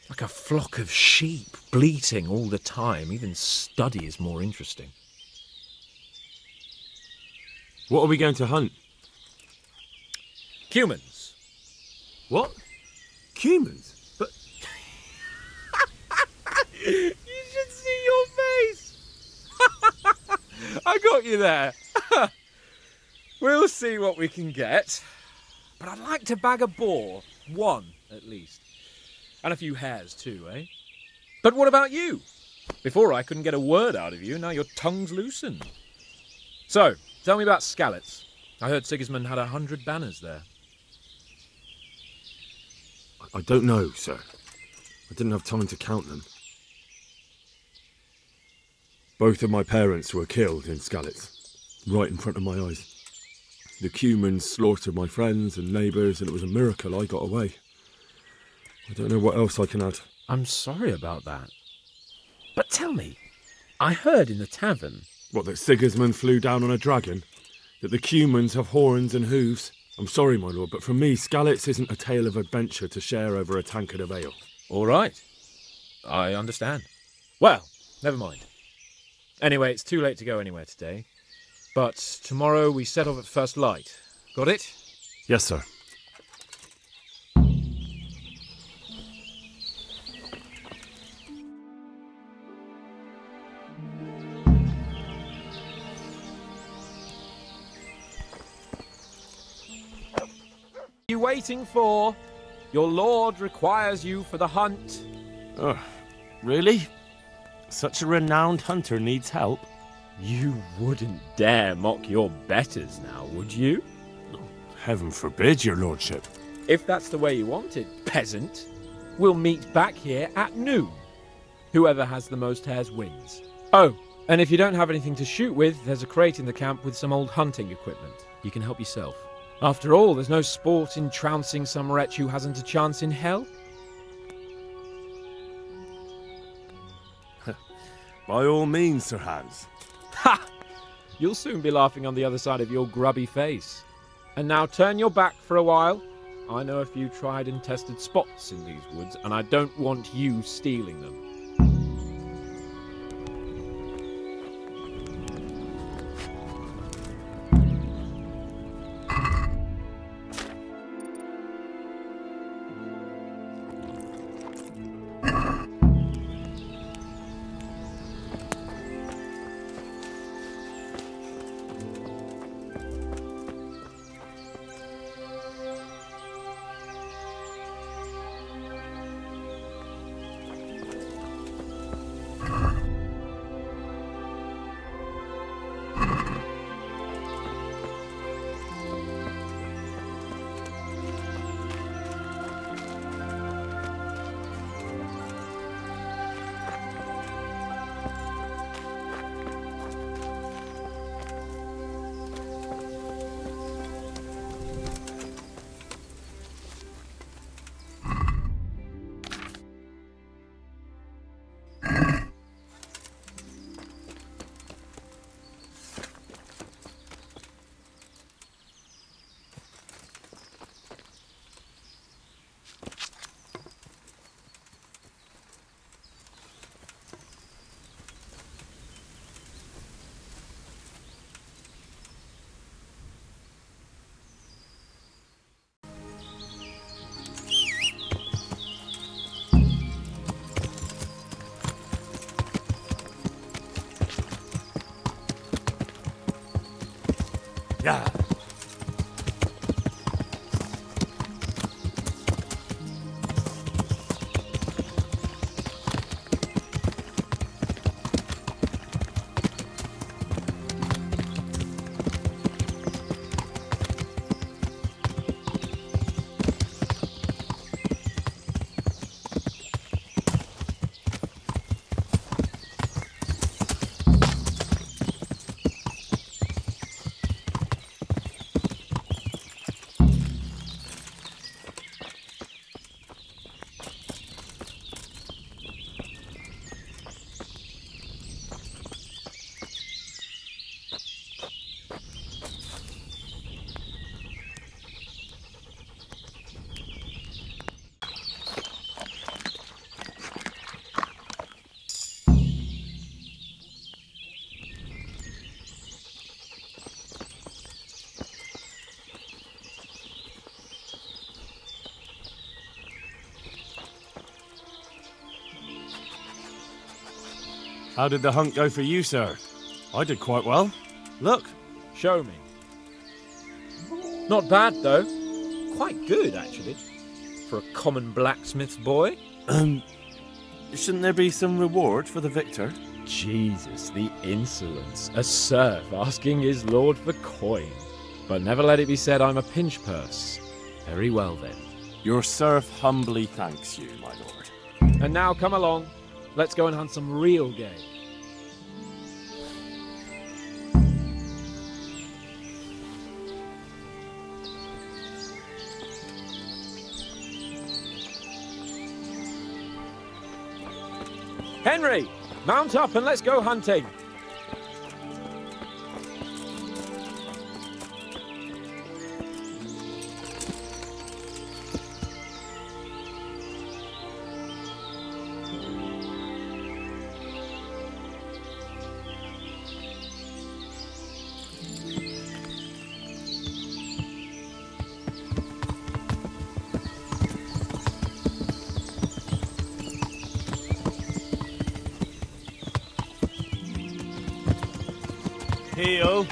Like a flock of sheep, bleating all the time. Even study is more interesting. What are we going to hunt? Cumans. What? Cumans? But... You should see your face! I got you there. We'll see what we can get. But I'd like to bag a boar. One, at least. And a few hares too, eh? But what about you? Before I couldn't get a word out of you, now your tongue's loosened. So, tell me about Skalitz. I heard Sigismund had 100 banners there. I don't know, sir. I didn't have time to count them. Both of my parents were killed in Skalitz, right in front of my eyes. The Cumans slaughtered my friends and neighbours, and it was a miracle I got away. I don't know what else I can add. I'm sorry about that. But tell me, I heard in the tavern. What, that Sigismund flew down on a dragon? That the Cumans have horns and hooves? I'm sorry, my lord, but for me, Skalitz isn't a tale of adventure to share over a tankard of ale. All right. I understand. Well, never mind. Anyway, it's too late to go anywhere today. But tomorrow we set off at first light. Got it? Yes, sir. You waiting for? Your lord requires you for the hunt. Ugh, really? Such a renowned hunter needs help? You wouldn't dare mock your betters now, would you? Heaven forbid, your lordship. If that's the way you want it, peasant, we'll meet back here at noon. Whoever has the most hares wins. Oh, and if you don't have anything to shoot with, there's a crate in the camp with some old hunting equipment. You can help yourself. After all, there's no sport in trouncing some wretch who hasn't a chance in hell. By all means, Sir Hans. Ha! You'll soon be laughing on the other side of your grubby face. And now turn your back for a while. I know a few tried and tested spots in these woods, and I don't want you stealing them. Yeah. How did the hunt go for you, sir? I did quite well. Look. Show me. Not bad, though. Quite good, actually. For a common blacksmith's boy. Shouldn't there be some reward for the victor? Jesus, the insolence. A serf asking his lord for coin. But never let it be said I'm a pinch purse. Very well, then. Your serf humbly thanks you, my lord. And now come along. Let's go and hunt some real game. Henry, mount up and let's go hunting. Heel.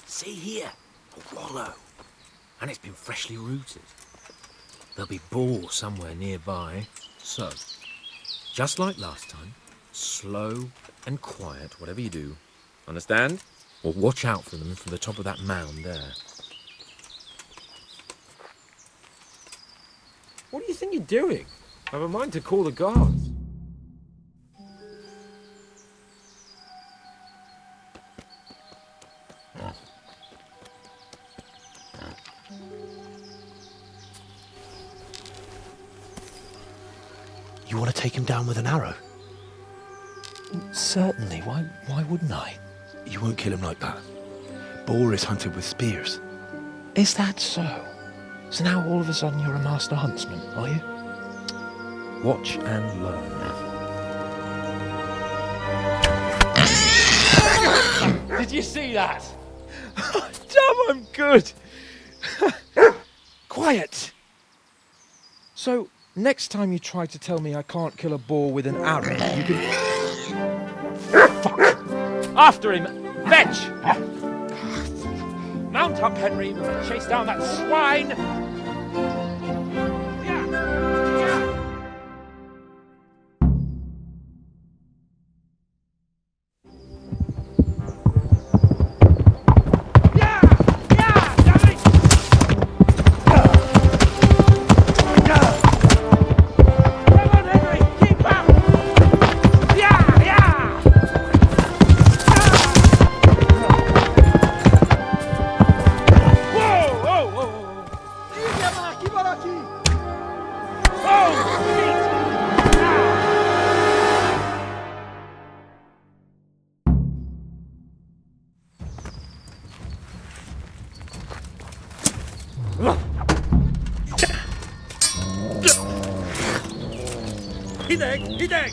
See here, a wallow. And it's been freshly rooted. There'll be boar somewhere nearby. So, just like last time, slow and quiet, whatever you do. Understand? Or watch out for them from the top of that mound there. What do you think you're doing? I have a mind to call the guards. You want to take him down with an arrow? Certainly. Why wouldn't I? You won't kill him like that. Boar is hunted with spears. Is that so? So now all of a sudden you're a master huntsman, are you? Watch and learn. Did you see that? Damn, I'm good. Quiet. So, next time you try to tell me I can't kill a boar with an arrow, you can... Fuck! After him! Fetch! Mount up, Henry. We'll chase down that swine! Hidek!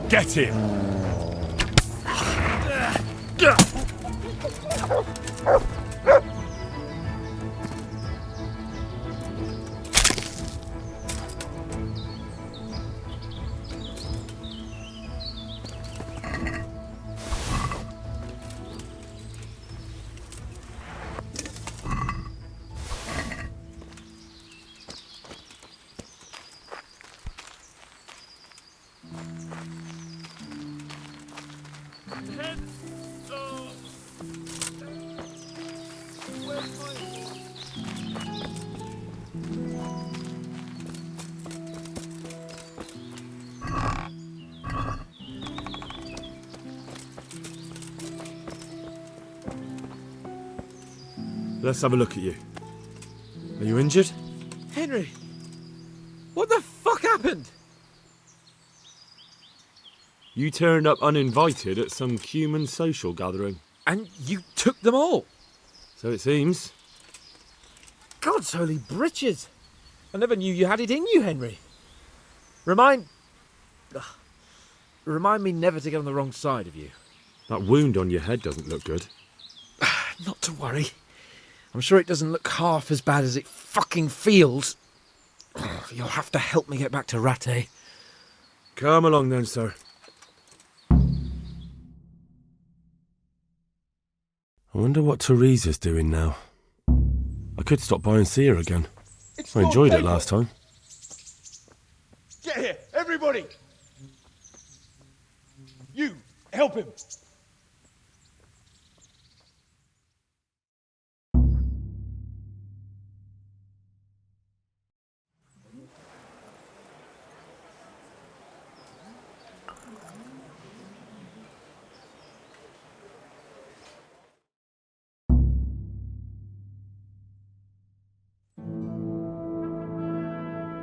Get him! Let's have a look at you. Are you injured? Henry, what the fuck happened? You turned up uninvited at some human social gathering. And you took them all? So it seems. God's holy britches. I never knew you had it in you, Henry. Remind me never to get on the wrong side of you. That wound on your head doesn't look good. Not to worry. I'm sure it doesn't look half as bad as it fucking feels. You'll have to help me get back to Rattay. Come along then, sir. I wonder what Teresa's doing now. I could stop by and see her again. I enjoyed it last time. Get here, everybody! You, help him!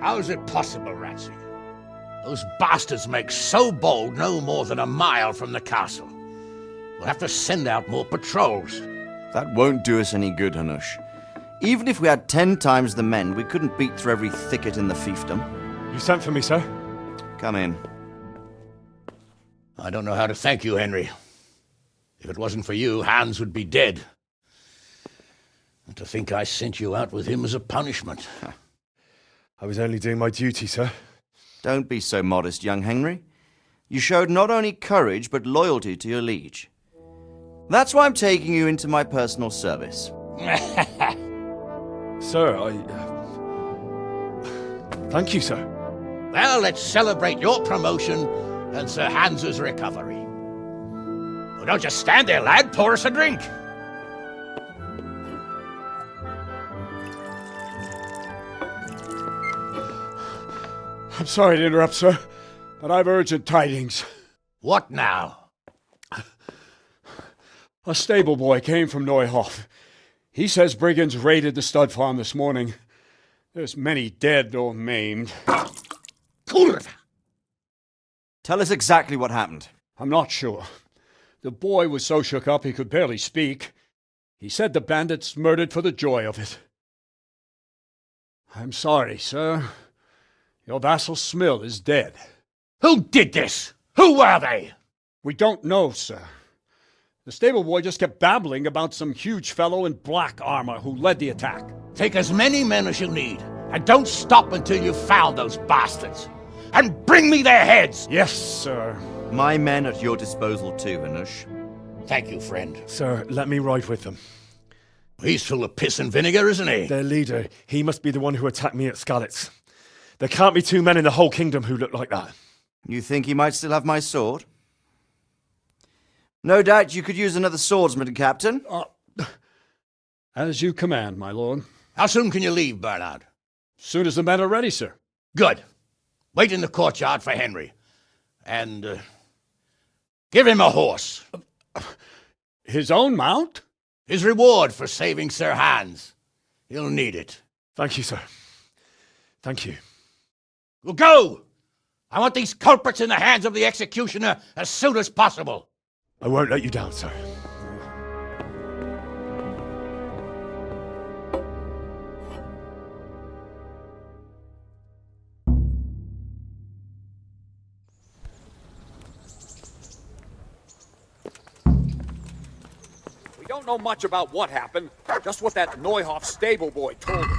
How is it possible, Ratsy? Those bastards make so bold no more than a mile from the castle. We'll have to send out more patrols. That won't do us any good, Hanush. Even if we had 10 times the men, we couldn't beat through every thicket in the fiefdom. You sent for me, sir? Come in. I don't know how to thank you, Henry. If it wasn't for you, Hans would be dead. And to think I sent you out with him as a punishment. I was only doing my duty, sir. Don't be so modest, young Henry. You showed not only courage, but loyalty to your liege. That's why I'm taking you into my personal service. Sir, thank you, sir. Well, let's celebrate your promotion and Sir Hans's recovery. Well, don't just stand there, lad. Pour us a drink. I'm sorry to interrupt, sir, but I've urgent tidings. What now? A stable boy came from Neuhof. He says brigands raided the stud farm this morning. There's many dead or maimed. Tell us exactly what happened. I'm not sure. The boy was so shook up he could barely speak. He said the bandits murdered for the joy of it. I'm sorry, sir. Your vassal Smill is dead. Who did this? Who were they? We don't know, sir. The stable boy just kept babbling about some huge fellow in black armor who led the attack. Take as many men as you need, and don't stop until you've found those bastards. And bring me their heads! Yes, sir. My men at your disposal too, Hanush. Thank you, friend. Sir, let me ride with them. He's full of piss and vinegar, isn't he? Their leader, he must be the one who attacked me at Skalitz. There can't be 2 men in the whole kingdom who look like that. You think he might still have my sword? No doubt you could use another swordsman, Captain. As you command, my lord. How soon can you leave, Bernard? Soon as the men are ready, sir. Good. Wait in the courtyard for Henry. And, give him a horse. His own mount? His reward for saving Sir Hans. He'll need it. Thank you, sir. Thank you. Well, go! I want these culprits in the hands of the executioner as soon as possible. I won't let you down, sir. We don't know much about what happened, just what that Neuhoff stable boy told us.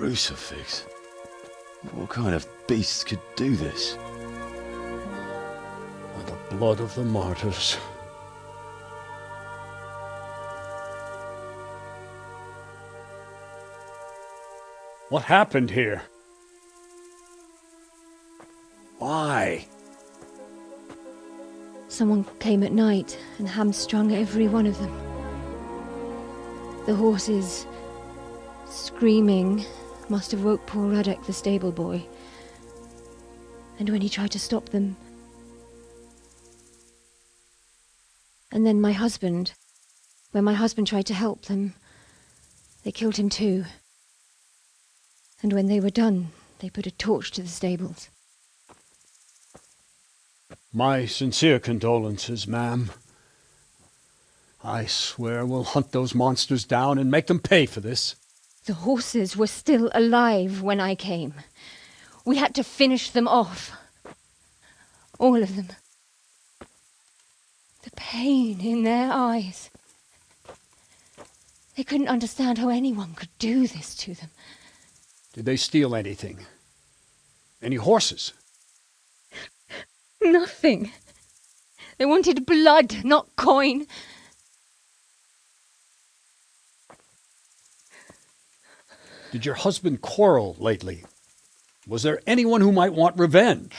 Crucifix? What kind of beast could do this? By the blood of the martyrs. What happened here? Why? Someone came at night and hamstrung every one of them. The horses, screaming, must have woke poor Ruddock, the stable boy. And when he tried to stop them... And then my husband, when my husband tried to help them, they killed him too. And when they were done, they put a torch to the stables. My sincere condolences, ma'am. I swear we'll hunt those monsters down and make them pay for this. The horses were still alive when I came. We had to finish them off. All of them. The pain in their eyes. They couldn't understand how anyone could do this to them. Did they steal anything? Any horses? Nothing. They wanted blood, not coin. Did your husband quarrel lately? Was there anyone who might want revenge?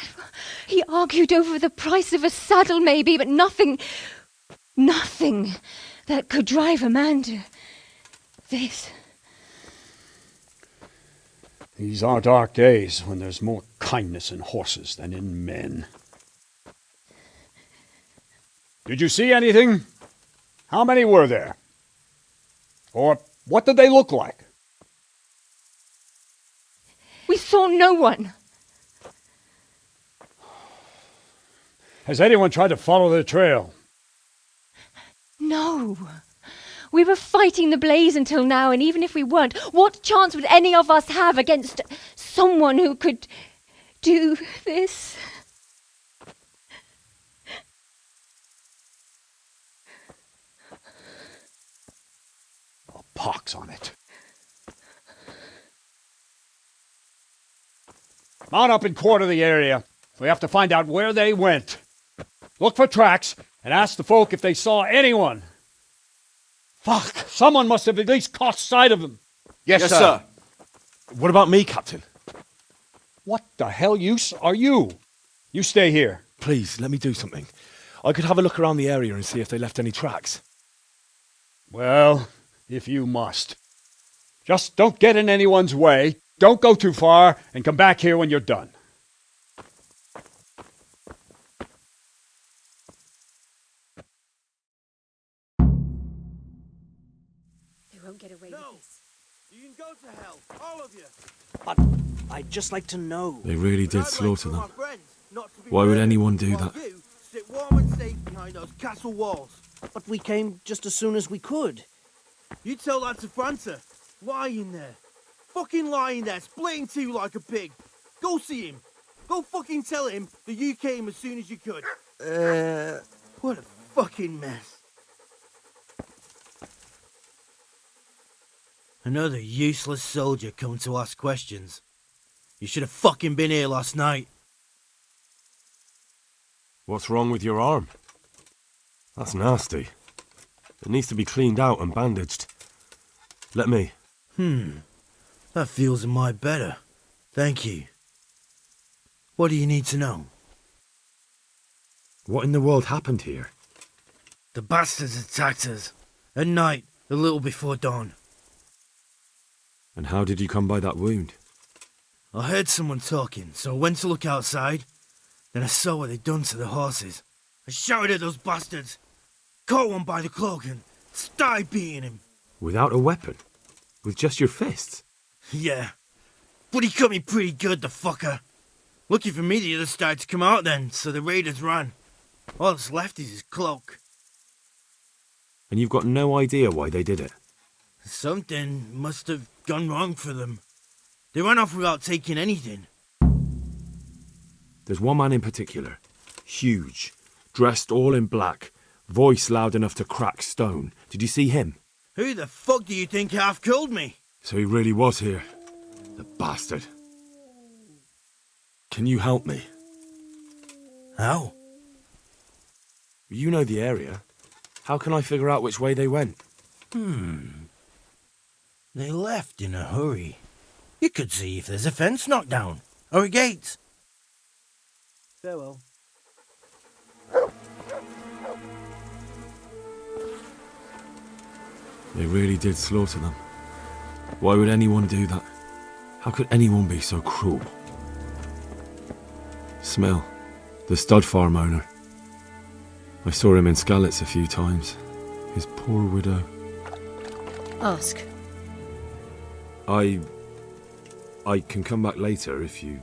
He argued over the price of a saddle, maybe, but nothing that could drive a man to this. These are dark days when there's more kindness in horses than in men. Did you see anything? How many were there? Or what did they look like? We saw no one. Has anyone tried to follow the trail? No. We were fighting the blaze until now, and even if we weren't, what chance would any of us have against someone who could do this? A pox on it. Mount up and quarter the area. We have to find out where they went. Look for tracks and ask the folk if they saw anyone. Fuck! Someone must have at least caught sight of them. Yes, sir. What about me, Captain? What the hell use are you? You stay here. Please, let me do something. I could have a look around the area and see if they left any tracks. Well, if you must. Just don't get in anyone's way. Don't go too far, and come back here when you're done. They won't get away with this. You can go to hell, all of you. But I'd just like to know. They really did slaughter them. Friends, not to be Why would murdered, anyone do while that? You sit warm and safe behind those castle walls. But we came just as soon as we could. You tell that to Franta. Lying there. Fucking lying there, splitting two like a pig. Go see him. Go fucking tell him that you came as soon as you could. What a fucking mess. Another useless soldier come to ask questions. You should have fucking been here last night. What's wrong with your arm? That's nasty. It needs to be cleaned out and bandaged. Let me. That feels a mite better. Thank you. What do you need to know? What in the world happened here? The bastards attacked us. At night, a little before dawn. And how did you come by that wound? I heard someone talking, so I went to look outside. Then I saw what they'd done to the horses. I shouted at those bastards. Caught one by the cloak and started beating him. Without a weapon? With just your fists? Yeah. But he cut me pretty good, the fucker. Lucky for me the others started to come out then, so the raiders ran. All that's left is his cloak. And you've got no idea why they did it? Something must have gone wrong for them. They ran off without taking anything. There's one man in particular. Huge. Dressed all in black. Voice loud enough to crack stone. Did you see him? Who the fuck do you think half killed me? So he really was here. The bastard. Can you help me? How? You know the area. How can I figure out which way they went? They left in a hurry. You could see if there's a fence knocked down, or a gate. Farewell. They really did slaughter them. Why would anyone do that? How could anyone be so cruel? Smell, the stud farm owner. I saw him in Skalitz a few times. His poor widow. Ask. I can come back later if you...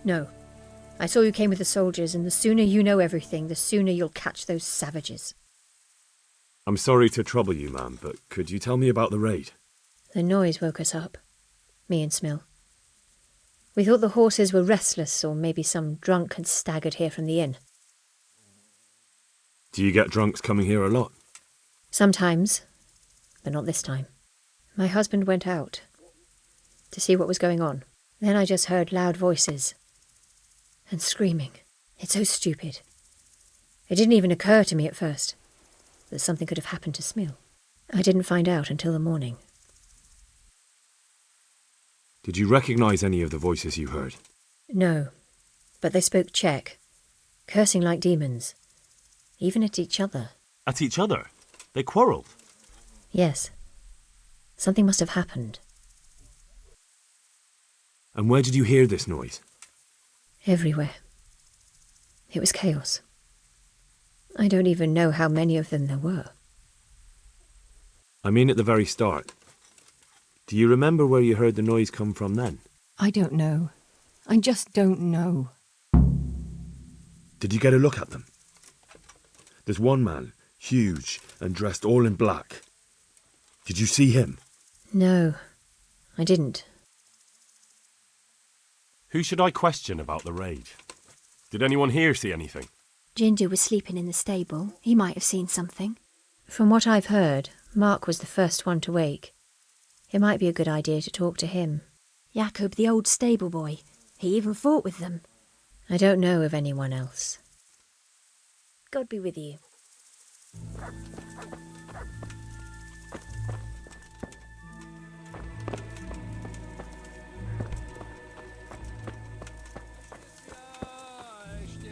No. I saw you came with the soldiers, and the sooner you know everything, the sooner you'll catch those savages. I'm sorry to trouble you, ma'am, but could you tell me about the raid? The noise woke us up. Me and Smill. We thought the horses were restless, or maybe some drunk had staggered here from the inn. Do you get drunks coming here a lot? Sometimes, but not this time. My husband went out to see what was going on. Then I just heard loud voices and screaming. It's so stupid. It didn't even occur to me at first that something could have happened to Smill. I didn't find out until the morning. Did you recognize any of the voices you heard? No, but they spoke Czech, cursing like demons, even at each other. At each other? They quarrelled? Yes. Something must have happened. And where did you hear this noise? Everywhere. It was chaos. I don't even know how many of them there were. I mean at the very start. Do you remember where you heard the noise come from then? I don't know. I just don't know. Did you get a look at them? There's one man, huge and dressed all in black. Did you see him? No, I didn't. Who should I question about the raid? Did anyone here see anything? Ginger was sleeping in the stable. He might have seen something. From what I've heard, Mark was the first one to wake. It might be a good idea to talk to him. Jacob, the old stable boy. He even fought with them. I don't know of anyone else. God be with you.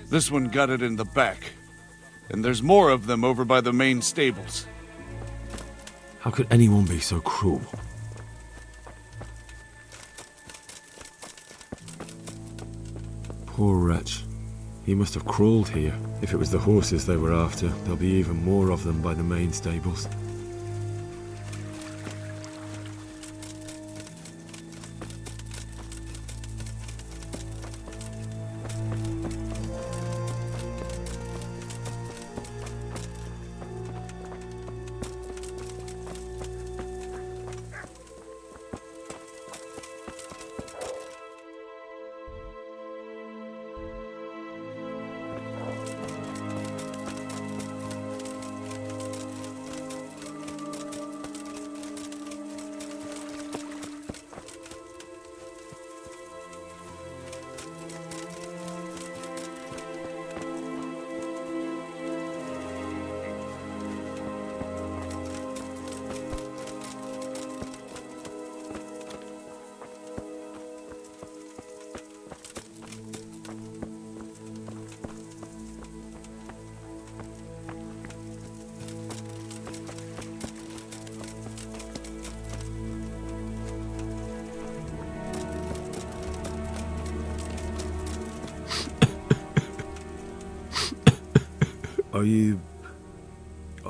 This one got it in the back. And there's more of them over by the main stables. How could anyone be so cruel? Poor wretch. He must have crawled here. If it was the horses they were after, there'll be even more of them by the main stables.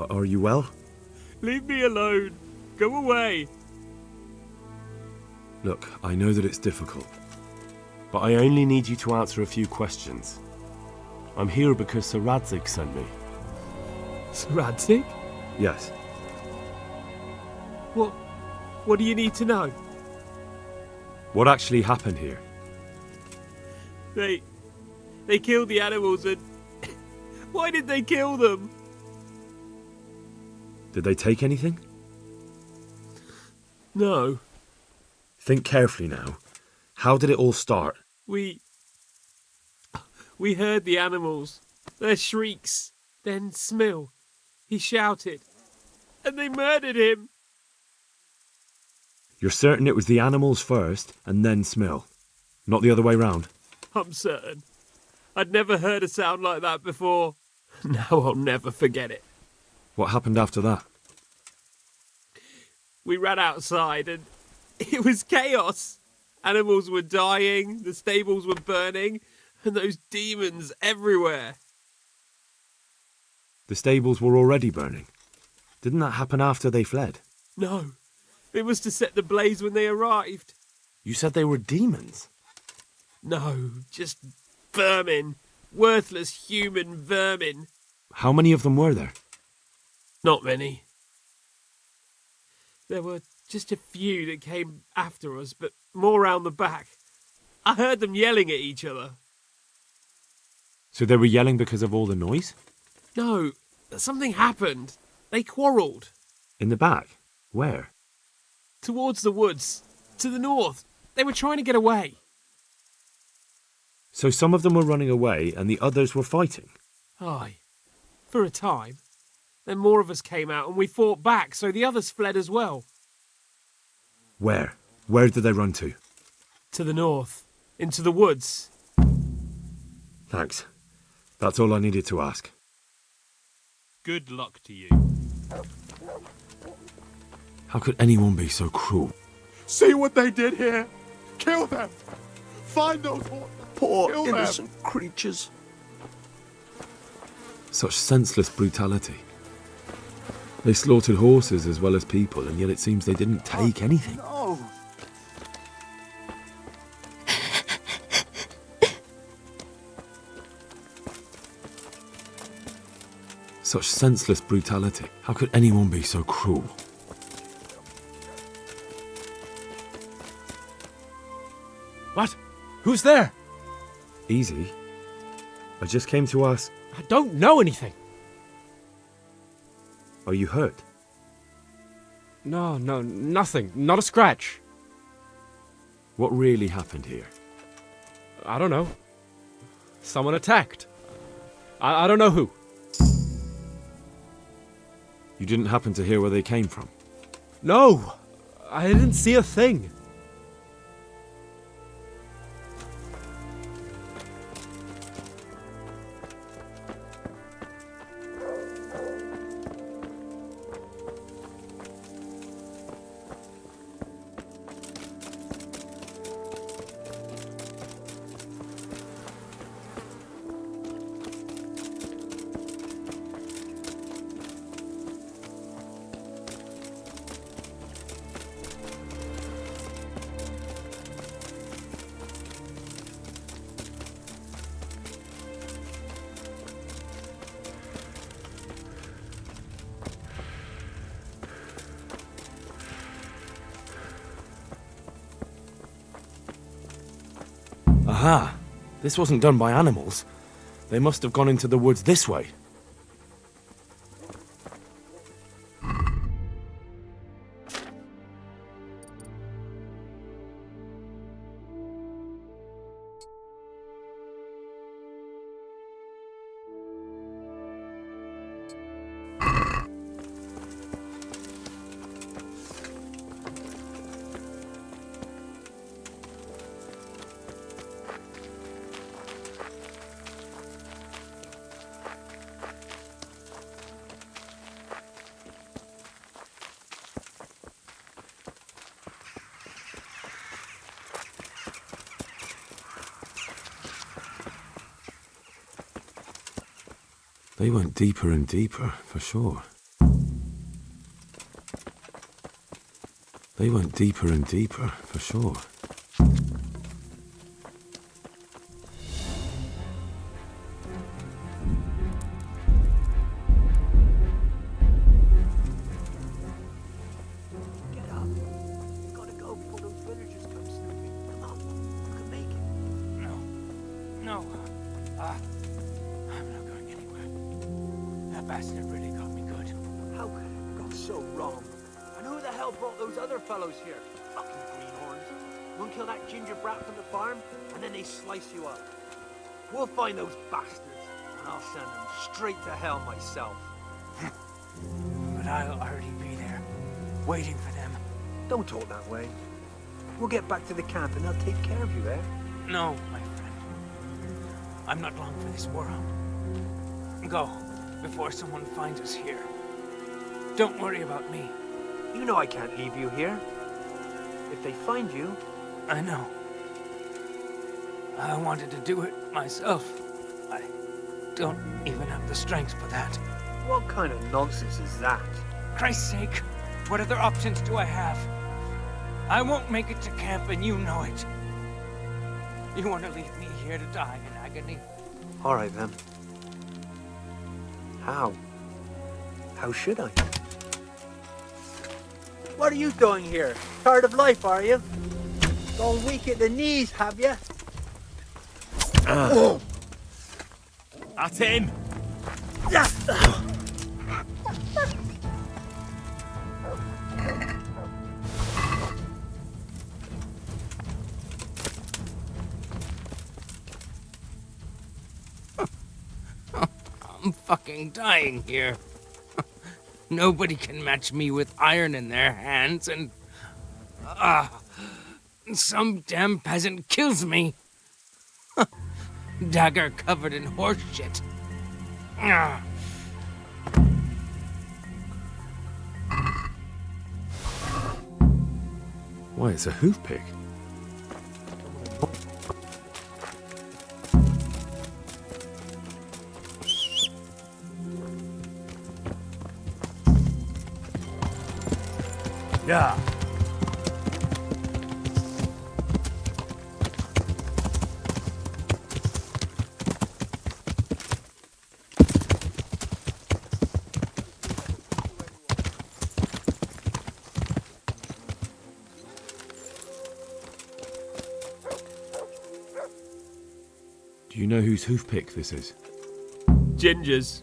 Are you well? Leave me alone. Go away. Look, I know that it's difficult. But I only need you to answer a few questions. I'm here because Sir Radzig sent me. Sir Radzig? Yes. What do you need to know? What actually happened here? They killed the animals and... Why did they kill them? Did they take anything? No. Think carefully now. How did it all start? We heard the animals, their shrieks. Then Smill, he shouted, and they murdered him. You're certain it was the animals first and then Smill, not the other way round? I'm certain. I'd never heard a sound like that before. Now I'll never forget it. What happened after that? We ran outside and it was chaos. Animals were dying, the stables were burning, and those demons everywhere. The stables were already burning. Didn't that happen after they fled? No, it was to set the blaze when they arrived. You said they were demons? No, just vermin. Worthless human vermin. How many of them were there? Not many. There were just a few that came after us, but more round the back. I heard them yelling at each other. So they were yelling because of all the noise? No, something happened. They quarrelled. In the back? Where? Towards the woods. To the north. They were trying to get away. So some of them were running away and the others were fighting? Aye. For a time. Then more of us came out and we fought back, so the others fled as well. Where? Where did they run to? To the north. Into the woods. Thanks. That's all I needed to ask. Good luck to you. How could anyone be so cruel? See what they did here? Kill them! Find those poor Kill innocent creatures. Such senseless brutality. They slaughtered horses as well as people, and yet it seems they didn't take anything. No! Such senseless brutality. How could anyone be so cruel? What? Who's there? Easy. I just came to ask... I don't know anything. Are you hurt? No, nothing. Not a scratch. What really happened here? I don't know. Someone attacked. I don't know who. You didn't happen to hear where they came from? No! I didn't see a thing. Aha! This wasn't done by animals. They must have gone into the woods this way. They went deeper and deeper, for sure. They went deeper and deeper, for sure. Get up. You gotta go before those villagers come snooping. Come on, you can make it. No. I'm not going anywhere. That bastard really got me good. How could it have gone so wrong? And who the hell brought those other fellows here? Fucking greenhorns. We'll kill that ginger brat from the farm, and then they slice you up. We'll find those bastards, and I'll send them straight to hell myself. But I'll already be there, waiting for them. Don't talk that way. We'll get back to the camp, and they'll take care of you there. No, my friend. I'm not long for this world. Go, before someone finds us here. Don't worry about me. You know I can't leave you here. If they find you... I know. I wanted to do it myself. I don't even have the strength for that. What kind of nonsense is that? Christ's sake, what other options do I have? I won't make it to camp and you know it. You want to leave me here to die in agony? All right, then. How? How should I? What are you doing here? Tired of life, are you? Gone weak at the knees, have you? At him! I'm fucking dying here. Nobody can match me with iron in their hands, and... some damn peasant kills me. Dagger covered in horse shit. Why, it's a hoof pick. Yeah. Do you know whose hoof pick this is? Ginger's.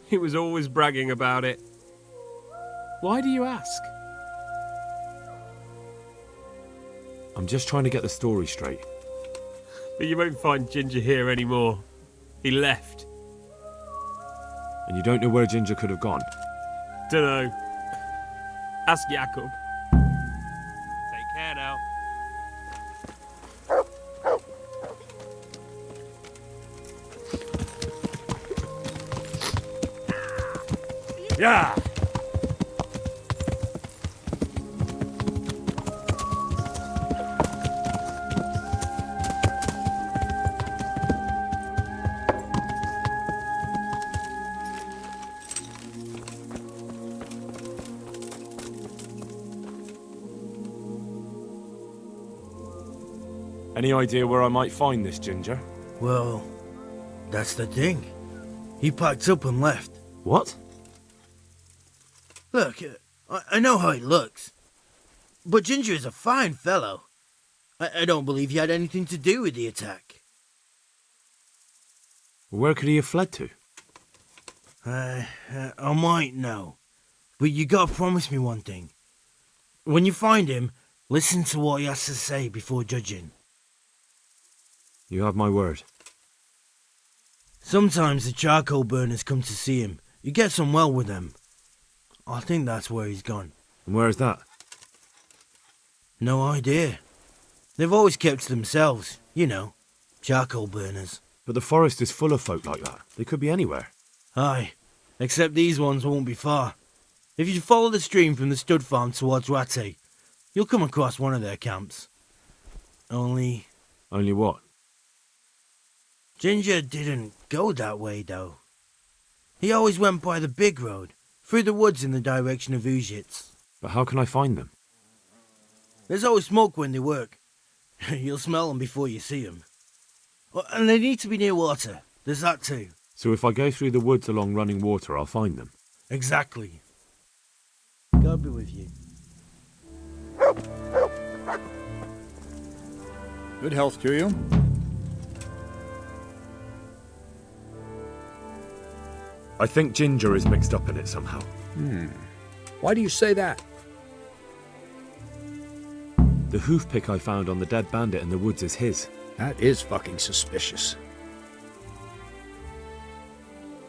He was always bragging about it. Why do you ask? I'm just trying to get the story straight. But you won't find Ginger here anymore. He left. And you don't know where Ginger could have gone? Dunno. Ask Jakob. Take care now. Yeah. Any idea where I might find this Ginger? Well, that's the thing. He packed up and left. What? Look, I know how he looks. But Ginger is a fine fellow. I don't believe he had anything to do with the attack. Where could he have fled to? I might know. But you gotta promise me one thing. When you find him, listen to what he has to say before judging. You have my word. Sometimes the charcoal burners come to see him. He gets on well with them. I think that's where he's gone. And where is that? No idea. They've always kept to themselves, you know, charcoal burners. But the forest is full of folk like that. They could be anywhere. Aye, except these ones won't be far. If you follow the stream from the stud farm towards Ratte, you'll come across one of their camps. Only what? Ginger didn't go that way, though. He always went by the big road, through the woods in the direction of Ujits. But how can I find them? There's always smoke when they work. You'll smell them before you see them. And they need to be near water. There's that too. So if I go through the woods along running water, I'll find them? Exactly. God be with you. Good health to you. I think Ginger is mixed up in it somehow. Why do you say that? The hoof pick I found on the dead bandit in the woods is his. That is fucking suspicious.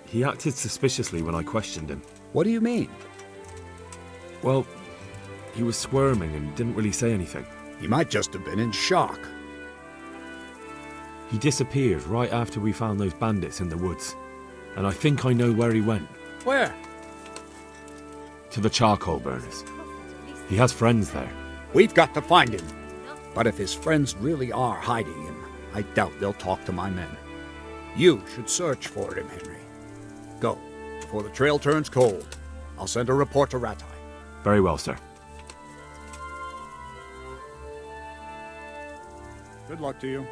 He acted suspiciously when I questioned him. What do you mean? Well, he was squirming and didn't really say anything. He might just have been in shock. He disappeared right after we found those bandits in the woods. And I think I know where he went. Where? To the charcoal burners. He has friends there. We've got to find him. But if his friends really are hiding him, I doubt they'll talk to my men. You should search for him, Henry. Go, before the trail turns cold. I'll send a report to Rattay. Very well, sir. Good luck to you.